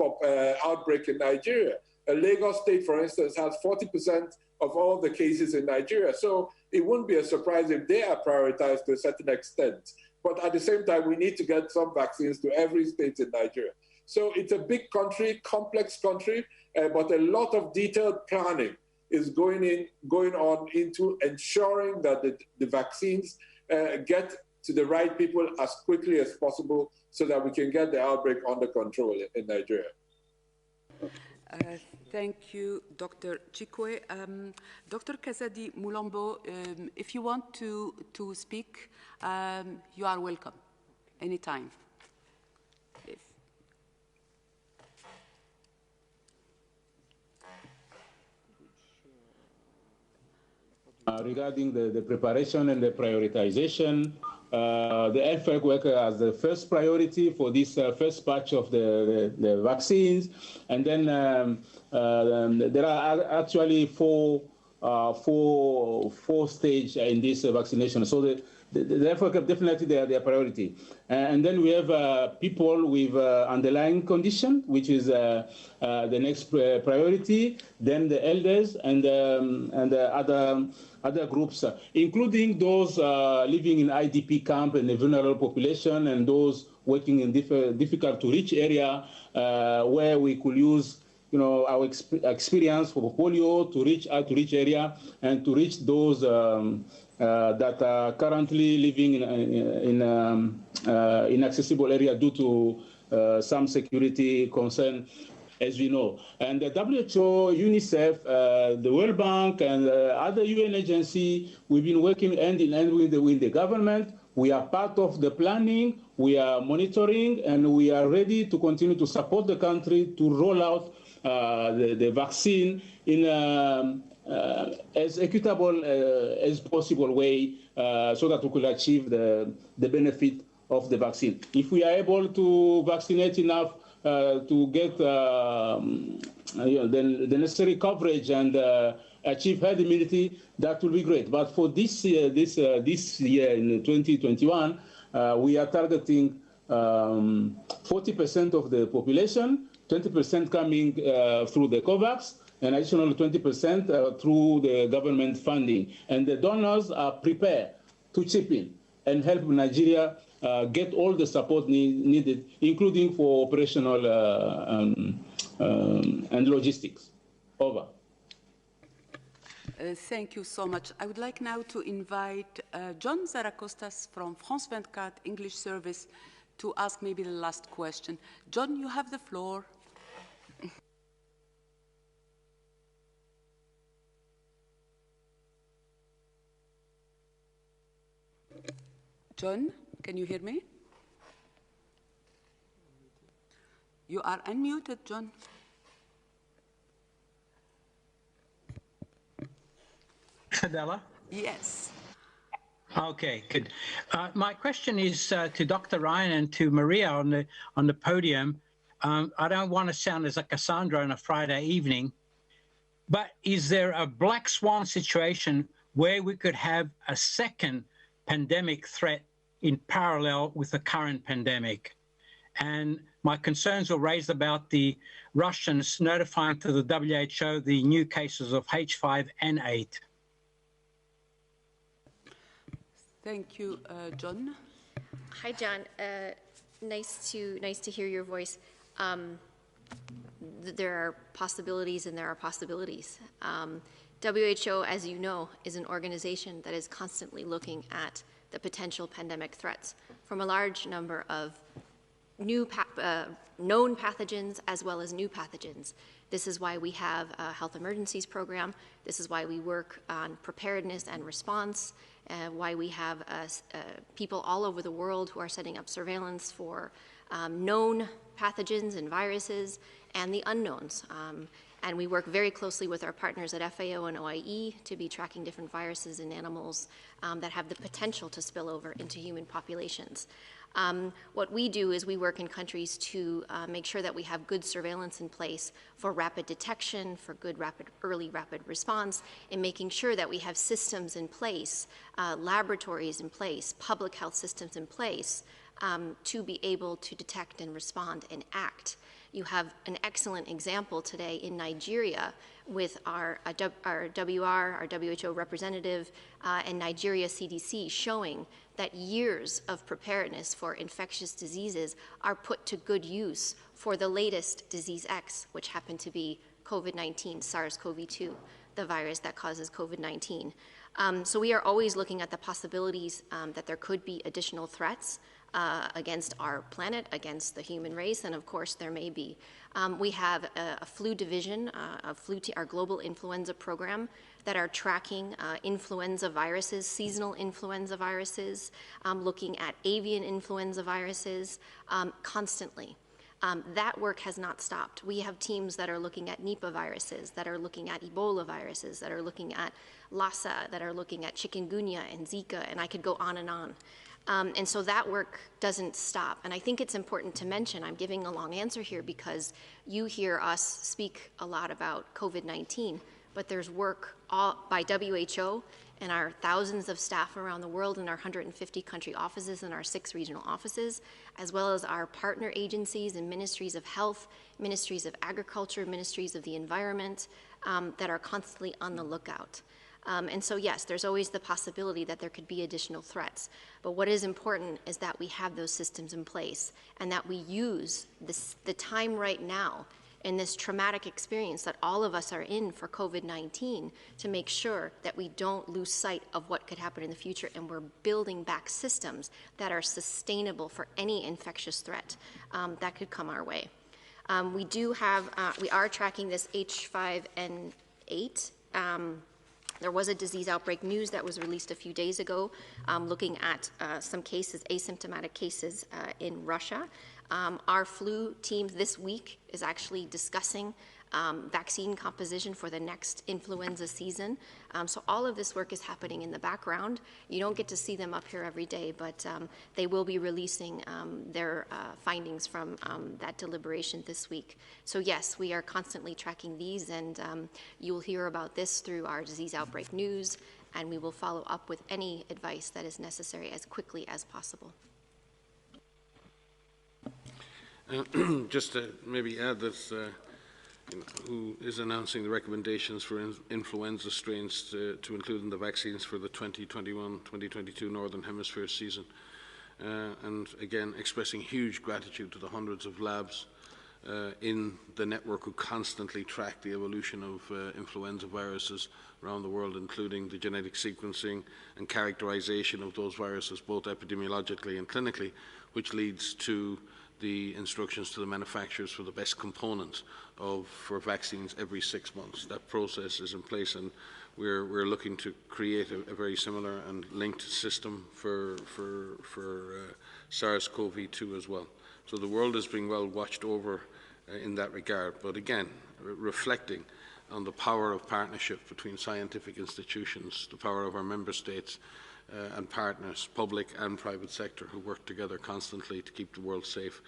outbreak in Nigeria. Lagos State, for instance, has 40% of all the cases in Nigeria. So it wouldn't be a surprise if they are prioritized to a certain extent. But at the same time, we need to get some vaccines to every state in Nigeria. So it's a big country, complex country, but a lot of detailed planning is going on into ensuring that the vaccines get to the right people as quickly as possible so that we can get the outbreak under control in Nigeria. Thank you, Dr. Chikwe. Dr. Kazadi Mulambo, if you want to speak, you are welcome anytime. Regarding the preparation and the prioritization, the health worker has the first priority for this first batch of the vaccines, and then there are actually four stages in this vaccination. So the health worker definitely their priority, and then we have people with underlying condition, which is the next priority. Then the elders and the other groups, including those living in IDP camp and the vulnerable population, and those working in difficult to reach area where we could use our experience for polio to reach out to reach area and to reach those that are currently living in inaccessible area due to some security concern, as we know. And the WHO, UNICEF, the World Bank, and other UN agencies, we've been working hand in hand with the government. We are part of the planning, we are monitoring, and we are ready to continue to support the country to roll out the vaccine in as equitable as possible way so that we could achieve the benefit of the vaccine. If we are able to vaccinate enough to get the necessary coverage and achieve herd immunity, that will be great. But for this year in 2021, we are targeting 40% of the population, 20% coming through the COVAX, and additional 20% through the government funding. And the donors are prepared to chip in and help Nigeria get all the support needed, including for operational and logistics. Over. Thank you so much. I would like now to invite John Zaracostas from France 24 English service to ask maybe the last question. John, you have the floor. John, can you hear me? You are unmuted, John. Fadela? Yes. Okay, good. My question is to Dr. Ryan and to Maria on the podium. I don't want to sound as a Cassandra on a Friday evening, but is there a black swan situation where we could have a second pandemic threat in parallel with the current pandemic? And my concerns were raised about the Russians notifying to the WHO the new cases of H5N8. Thank you, John. Hi, John. Nice to hear your voice. There are possibilities and there are possibilities. WHO, as you know, is an organization that is constantly looking at the potential pandemic threats from a large number of new known pathogens as well as new pathogens. This is why we have a health emergencies program. This is why we work on preparedness and response, why we have people all over the world who are setting up surveillance for known pathogens and viruses and the unknowns. And we work very closely with our partners at FAO and OIE to be tracking different viruses in animals that have the potential to spill over into human populations. What we do is we work in countries to make sure that we have good surveillance in place for rapid detection, for good early rapid response, and making sure that we have systems in place, laboratories in place, public health systems in place to be able to detect and respond and act. You have an excellent example today in Nigeria with our WHO representative, and Nigeria CDC showing that years of preparedness for infectious diseases are put to good use for the latest disease X, which happened to be COVID-19, SARS-CoV-2, the virus that causes COVID-19. So we are always looking at the possibilities that there could be additional threats against our planet, against the human race, and of course there may be. We have a flu division, our global influenza program, that are tracking influenza viruses, seasonal influenza viruses, looking at avian influenza viruses constantly. That work has not stopped. We have teams that are looking at Nipah viruses, that are looking at Ebola viruses, that are looking at Lassa, that are looking at chikungunya and Zika, and I could go on and on. And so that work doesn't stop. And I think it's important to mention, I'm giving a long answer here because you hear us speak a lot about COVID-19, but there's work by WHO and our thousands of staff around the world in our 150 country offices and our 6 regional offices, as well as our partner agencies and ministries of health, ministries of agriculture, ministries of the environment, that are constantly on the lookout. And so yes, there's always the possibility that there could be additional threats. But what is important is that we have those systems in place and that we use the time right now in this traumatic experience that all of us are in for COVID-19 to make sure that we don't lose sight of what could happen in the future, and we're building back systems that are sustainable for any infectious threat that could come our way. We are tracking this H5N8. There was a disease outbreak news that was released a few days ago looking at some cases, asymptomatic cases in Russia. Our flu team this week is actually discussing vaccine composition for the next influenza season. So all of this work is happening in the background. You don't get to see them up here every day, but they will be releasing their findings from that deliberation this week. So yes, we are constantly tracking these, and you'll hear about this through our disease outbreak news, and we will follow up with any advice that is necessary as quickly as possible. Just to maybe add that who is announcing the recommendations for influenza strains to include in the vaccines for the 2021-2022 Northern Hemisphere season. And again, expressing huge gratitude to the hundreds of labs in the network who constantly track the evolution of influenza viruses around the world, including the genetic sequencing and characterization of those viruses, both epidemiologically and clinically, which leads to the instructions to the manufacturers for the best components for vaccines every 6 months. That process is in place, and we're looking to create a very similar and linked system for SARS-CoV-2 as well. So the world is being well watched over in that regard, but again, reflecting on the power of partnership between scientific institutions, the power of our member states and partners, public and private sector, who work together constantly to keep the world safe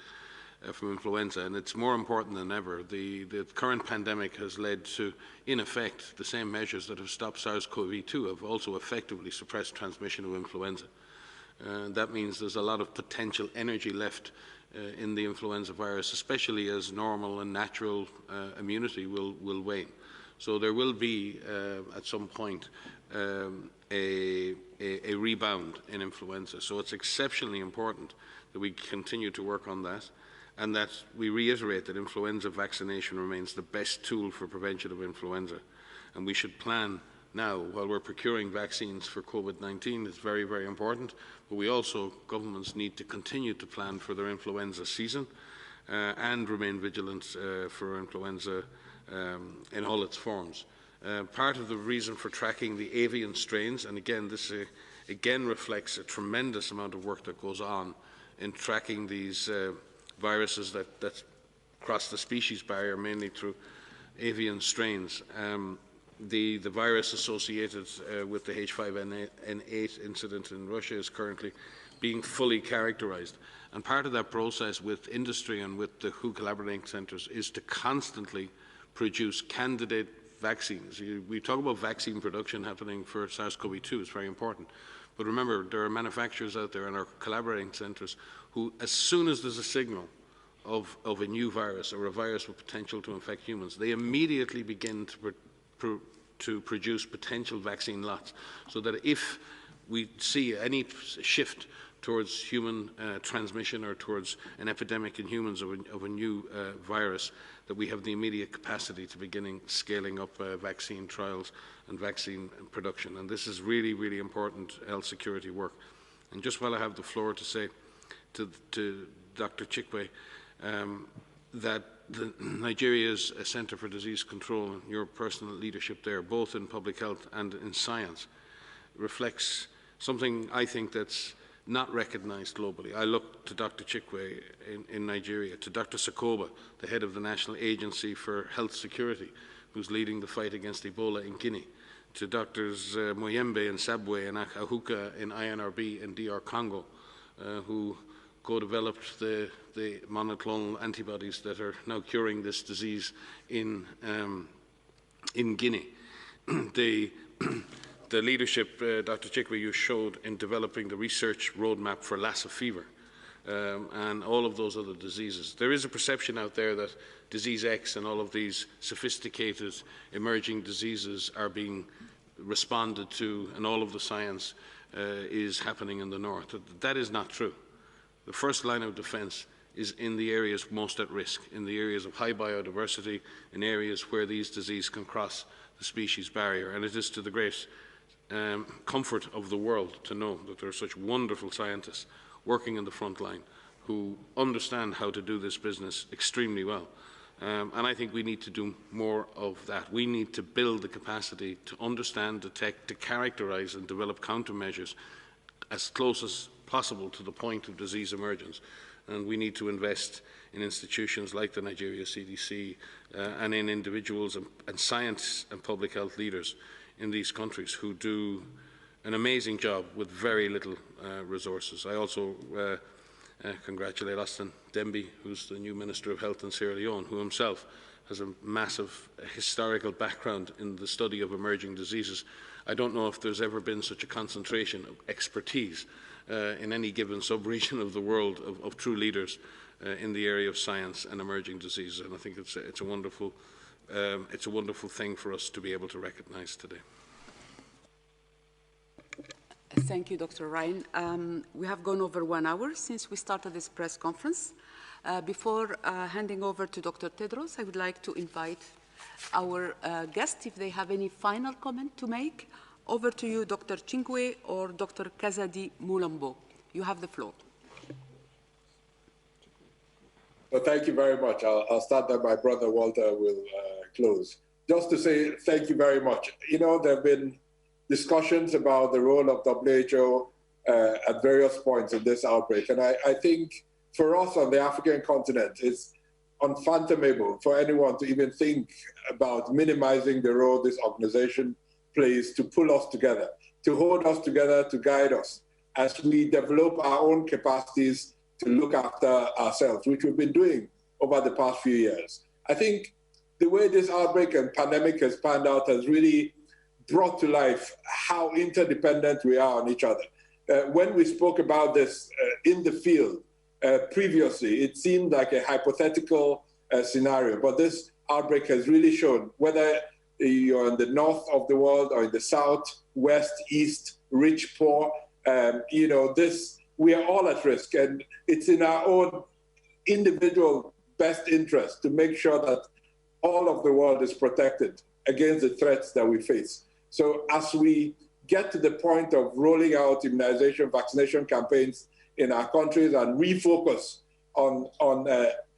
from influenza. And it's more important than ever. The current pandemic has led to, in effect, the same measures that have stopped SARS-CoV-2 have also effectively suppressed transmission of influenza. That means there's a lot of potential energy left in the influenza virus, especially as normal and natural immunity will wane. So there will be, at some point, a rebound in influenza. So it's exceptionally important that we continue to work on that, and that we reiterate that influenza vaccination remains the best tool for prevention of influenza. And we should plan now, while we're procuring vaccines for COVID-19, it's very, very important, but we also, governments need to continue to plan for their influenza season and remain vigilant for influenza in all its forms. Part of the reason for tracking the avian strains, and again, this again reflects a tremendous amount of work that goes on in tracking these viruses that cross the species barrier, mainly through avian strains. The virus associated with the H5N8 incident in Russia is currently being fully characterized. And part of that process with industry and with the WHO collaborating centers is to constantly produce candidate vaccines. We talk about vaccine production happening for SARS-CoV-2, it's very important. But remember, there are manufacturers out there in our collaborating centers who, as soon as there's a signal of a new virus or a virus with potential to infect humans, they immediately begin to produce potential vaccine lots, so that if we see any shift towards human transmission or towards an epidemic in humans of a new virus, that we have the immediate capacity to begin scaling up vaccine trials and vaccine production. And this is really, really important health security work. And just while I have the floor, to say to Dr. Chikwe that Nigeria's Centre for Disease Control and your personal leadership there, both in public health and in science, reflects something I think that's not recognized globally. I look to Dr. Chikwe in Nigeria, to Dr. Sakoba, the head of the National Agency for Health Security, who's leading the fight against Ebola in Guinea, to Drs. Moyembe and Sabwe and Ahuka in INRB and DR Congo, who co-developed the monoclonal antibodies that are now curing this disease in Guinea. The leadership, Dr. Chikwe, you showed in developing the research roadmap for Lassa fever and all of those other diseases. There is a perception out there that disease X and all of these sophisticated emerging diseases are being responded to, and all of the science is happening in the north. That is not true. The first line of defense is in the areas most at risk, in the areas of high biodiversity, in areas where these diseases can cross the species barrier. And it is to the great comfort of the world to know that there are such wonderful scientists working in the front line who understand how to do this business extremely well. And I think we need to do more of that. We need to build the capacity to understand, detect, to characterize and develop countermeasures as close as possible to the point of disease emergence. And we need to invest in institutions like the Nigeria CDC and in individuals and science and public health leaders in these countries who do an amazing job with very little resources. I also congratulate Austin Demby, who's the new Minister of Health in Sierra Leone, who himself has a massive historical background in the study of emerging diseases. I don't know if there's ever been such a concentration of expertise in any given sub-region of the world of true leaders in the area of science and emerging diseases, and I think it's a wonderful thing for us to be able to recognize today. Thank you, Dr. Ryan. We have gone over 1 hour since we started this press conference. Before handing over to Dr. Tedros, I would like to invite our guests, if they have any final comment to make. Over to you, Dr. Chikwe or Dr. Kazadi Mulambo. You have the floor. Well, thank you very much. I'll start that. My brother Walter will close. just to say thank you very much. You know, there have been discussions about the role of WHO at various points in this outbreak. And I think for us on the African continent, it's unfathomable for anyone to even think about minimizing the role this organization plays to pull us together, to hold us together, to guide us as we develop our own capacities to look after ourselves, which we've been doing over the past few years. I think the way this outbreak and pandemic has panned out has really brought to life how interdependent we are on each other. When we spoke about this in the field previously, it seemed like a hypothetical scenario, but this outbreak has really shown, whether you're in the north of the world or in the south, west, east, rich, poor, you know, we are all at risk, and it's in our own individual best interest to make sure that all of the world is protected against the threats that we face. So as we get to the point of rolling out immunization, vaccination campaigns in our countries and refocus on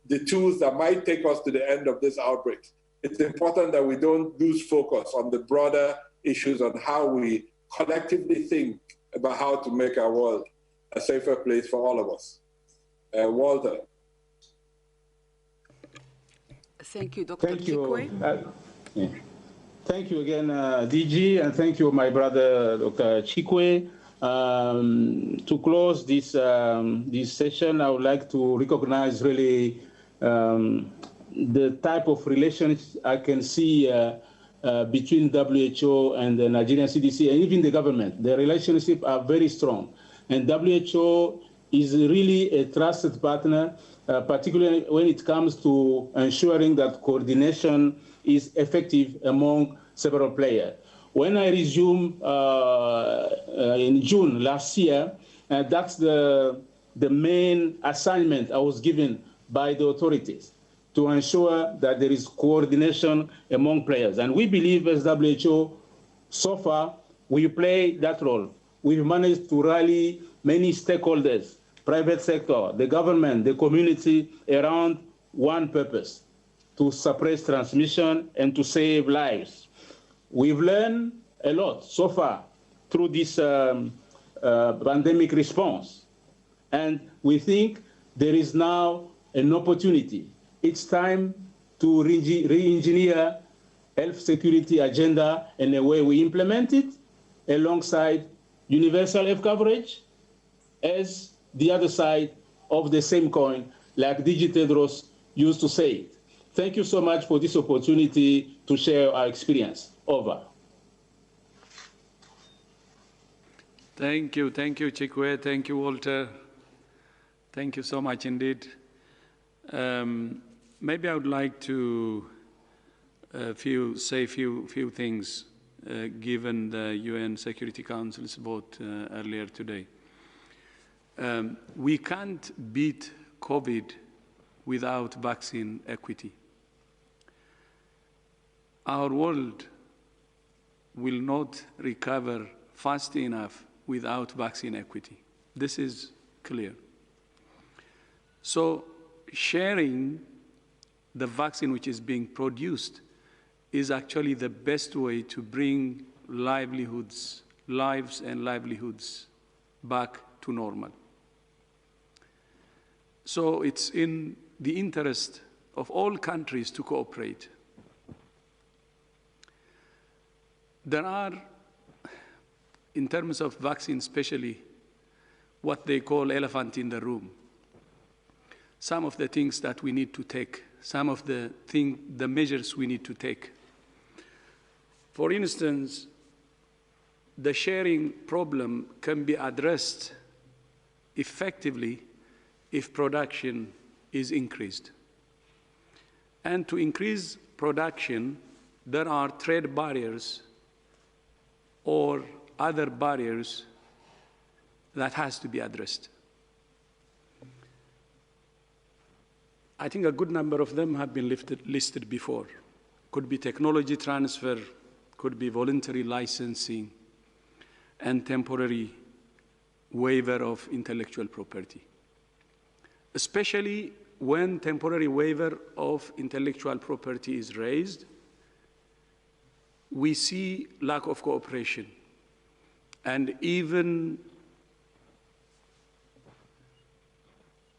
the tools that might take us to the end of this outbreak, it's important that we don't lose focus on the broader issues on how we collectively think about how to make our world a safer place for all of us. Walter. Thank you, Dr. Chikwe. Thank you again, DG, and thank you, my brother, Dr. Chikwe. To close this session, I would like to recognize really the type of relations I can see between WHO and the Nigerian CDC and even the government. The relationships are very strong. And WHO is really a trusted partner, particularly when it comes to ensuring that coordination is effective among several players. When I resumed in June last year, that's the main assignment I was given by the authorities to ensure that there is coordination among players. And we believe as WHO, so far, we play that role. We've managed to rally many stakeholders, private sector, the government, the community, around one purpose: to suppress transmission and to save lives. We've learned a lot so far through this pandemic response. And we think there is now an opportunity. It's time to re-engineer health security agenda in a way we implement it alongside universal health coverage as the other side of the same coin, like DG Tedros used to say it. Thank you so much for this opportunity to share our experience. Over. Thank you, Chikwe. Thank you, Walter. Thank you so much indeed. Maybe I would like to say a few things given the UN Security Council's vote earlier today. We can't beat COVID without vaccine equity. Our world will not recover fast enough without vaccine equity. This is clear. So sharing the vaccine which is being produced is actually the best way to bring lives and livelihoods back to normal. So it's in the interest of all countries to cooperate. There are, in terms of vaccines especially, what they call elephant in the room. Some of the things that we need to take, some of the measures we need to take. For instance, the sharing problem can be addressed effectively if production is increased. And to increase production, there are trade barriers or other barriers that has to be addressed. I think a good number of them have been listed before. Could be technology transfer, could be voluntary licensing, and temporary waiver of intellectual property. Especially when temporary waiver of intellectual property is raised, we see lack of cooperation and even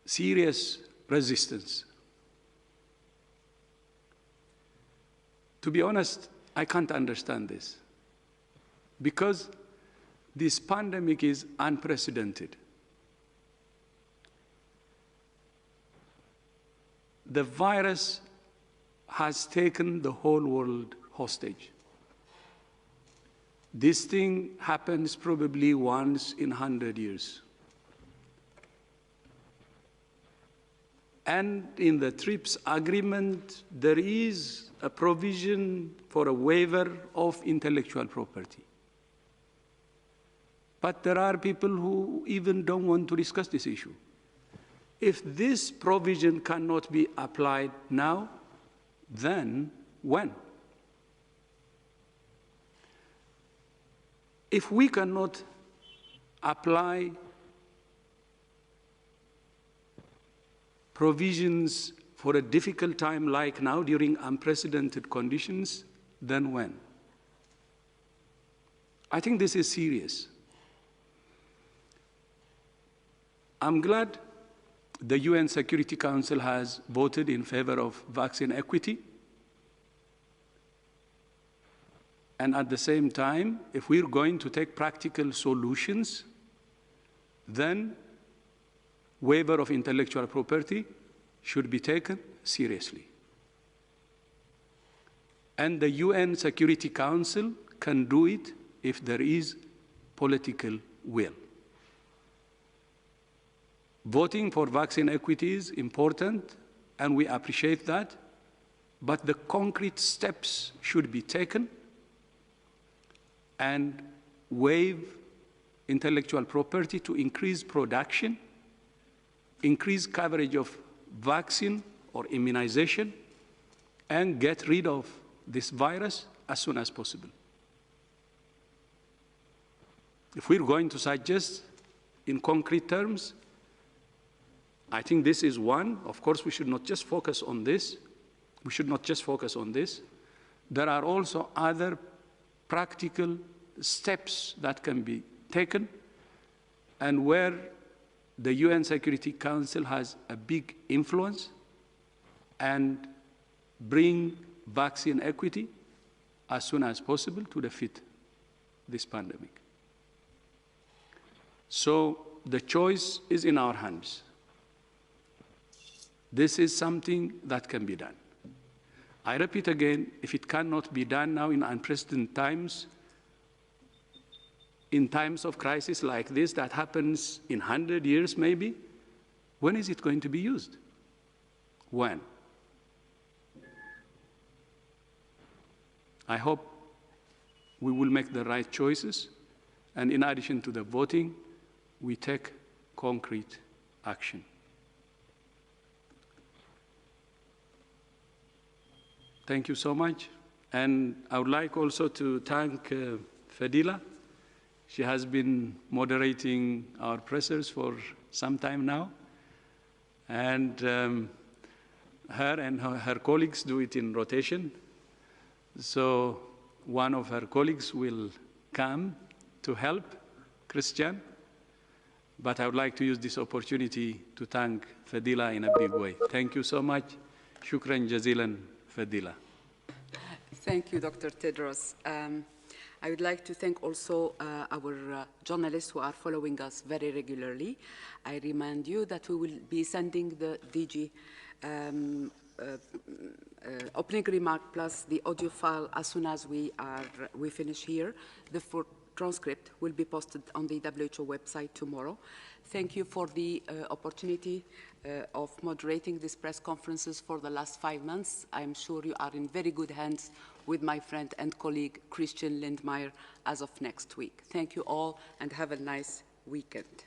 serious resistance. To be honest, I can't understand this because this pandemic is unprecedented. The virus has taken the whole world hostage. This thing happens probably once in 100 years. And in the TRIPS agreement, there is a provision for a waiver of intellectual property. But there are people who even don't want to discuss this issue. If this provision cannot be applied now, then when? If we cannot apply provisions for a difficult time like now during unprecedented conditions, then when? I think this is serious. I'm glad the UN Security Council has voted in favor of vaccine equity. And at the same time, if we're going to take practical solutions, then waiver of intellectual property should be taken seriously. And the UN Security Council can do it if there is political will. Voting for vaccine equity is important, and we appreciate that, but the concrete steps should be taken and waive intellectual property to increase production, increase coverage of vaccine or immunization, and get rid of this virus as soon as possible. If we're going to suggest in concrete terms, I think this is one. Of course, we should not just focus on this. We should not just focus on this. There are also other practical steps that can be taken, and where the UN Security Council has a big influence and bring vaccine equity as soon as possible to defeat this pandemic. So the choice is in our hands. This is something that can be done. I repeat again, if it cannot be done now in unprecedented times, in times of crisis like this that happens in 100 years maybe, when is it going to be used? When? I hope we will make the right choices, and in addition to the voting, we take concrete action. Thank you so much. And I would like also to thank Fadila. She has been moderating our pressers for some time now. And her and her colleagues do it in rotation. So one of her colleagues will come to help Christian. But I would like to use this opportunity to thank Fadila in a big way. Thank you so much. Shukran jazilan, Fadila. Thank you, Dr. Tedros. I would like to thank also our journalists who are following us very regularly. I remind you that we will be sending the DG opening remark plus the audio file as soon as we finish here. The full transcript will be posted on the WHO website tomorrow. Thank you for the opportunity of moderating these press conferences for the last 5 months. I'm sure you are in very good hands with my friend and colleague Christian Lindmeier as of next week. Thank you all and have a nice weekend.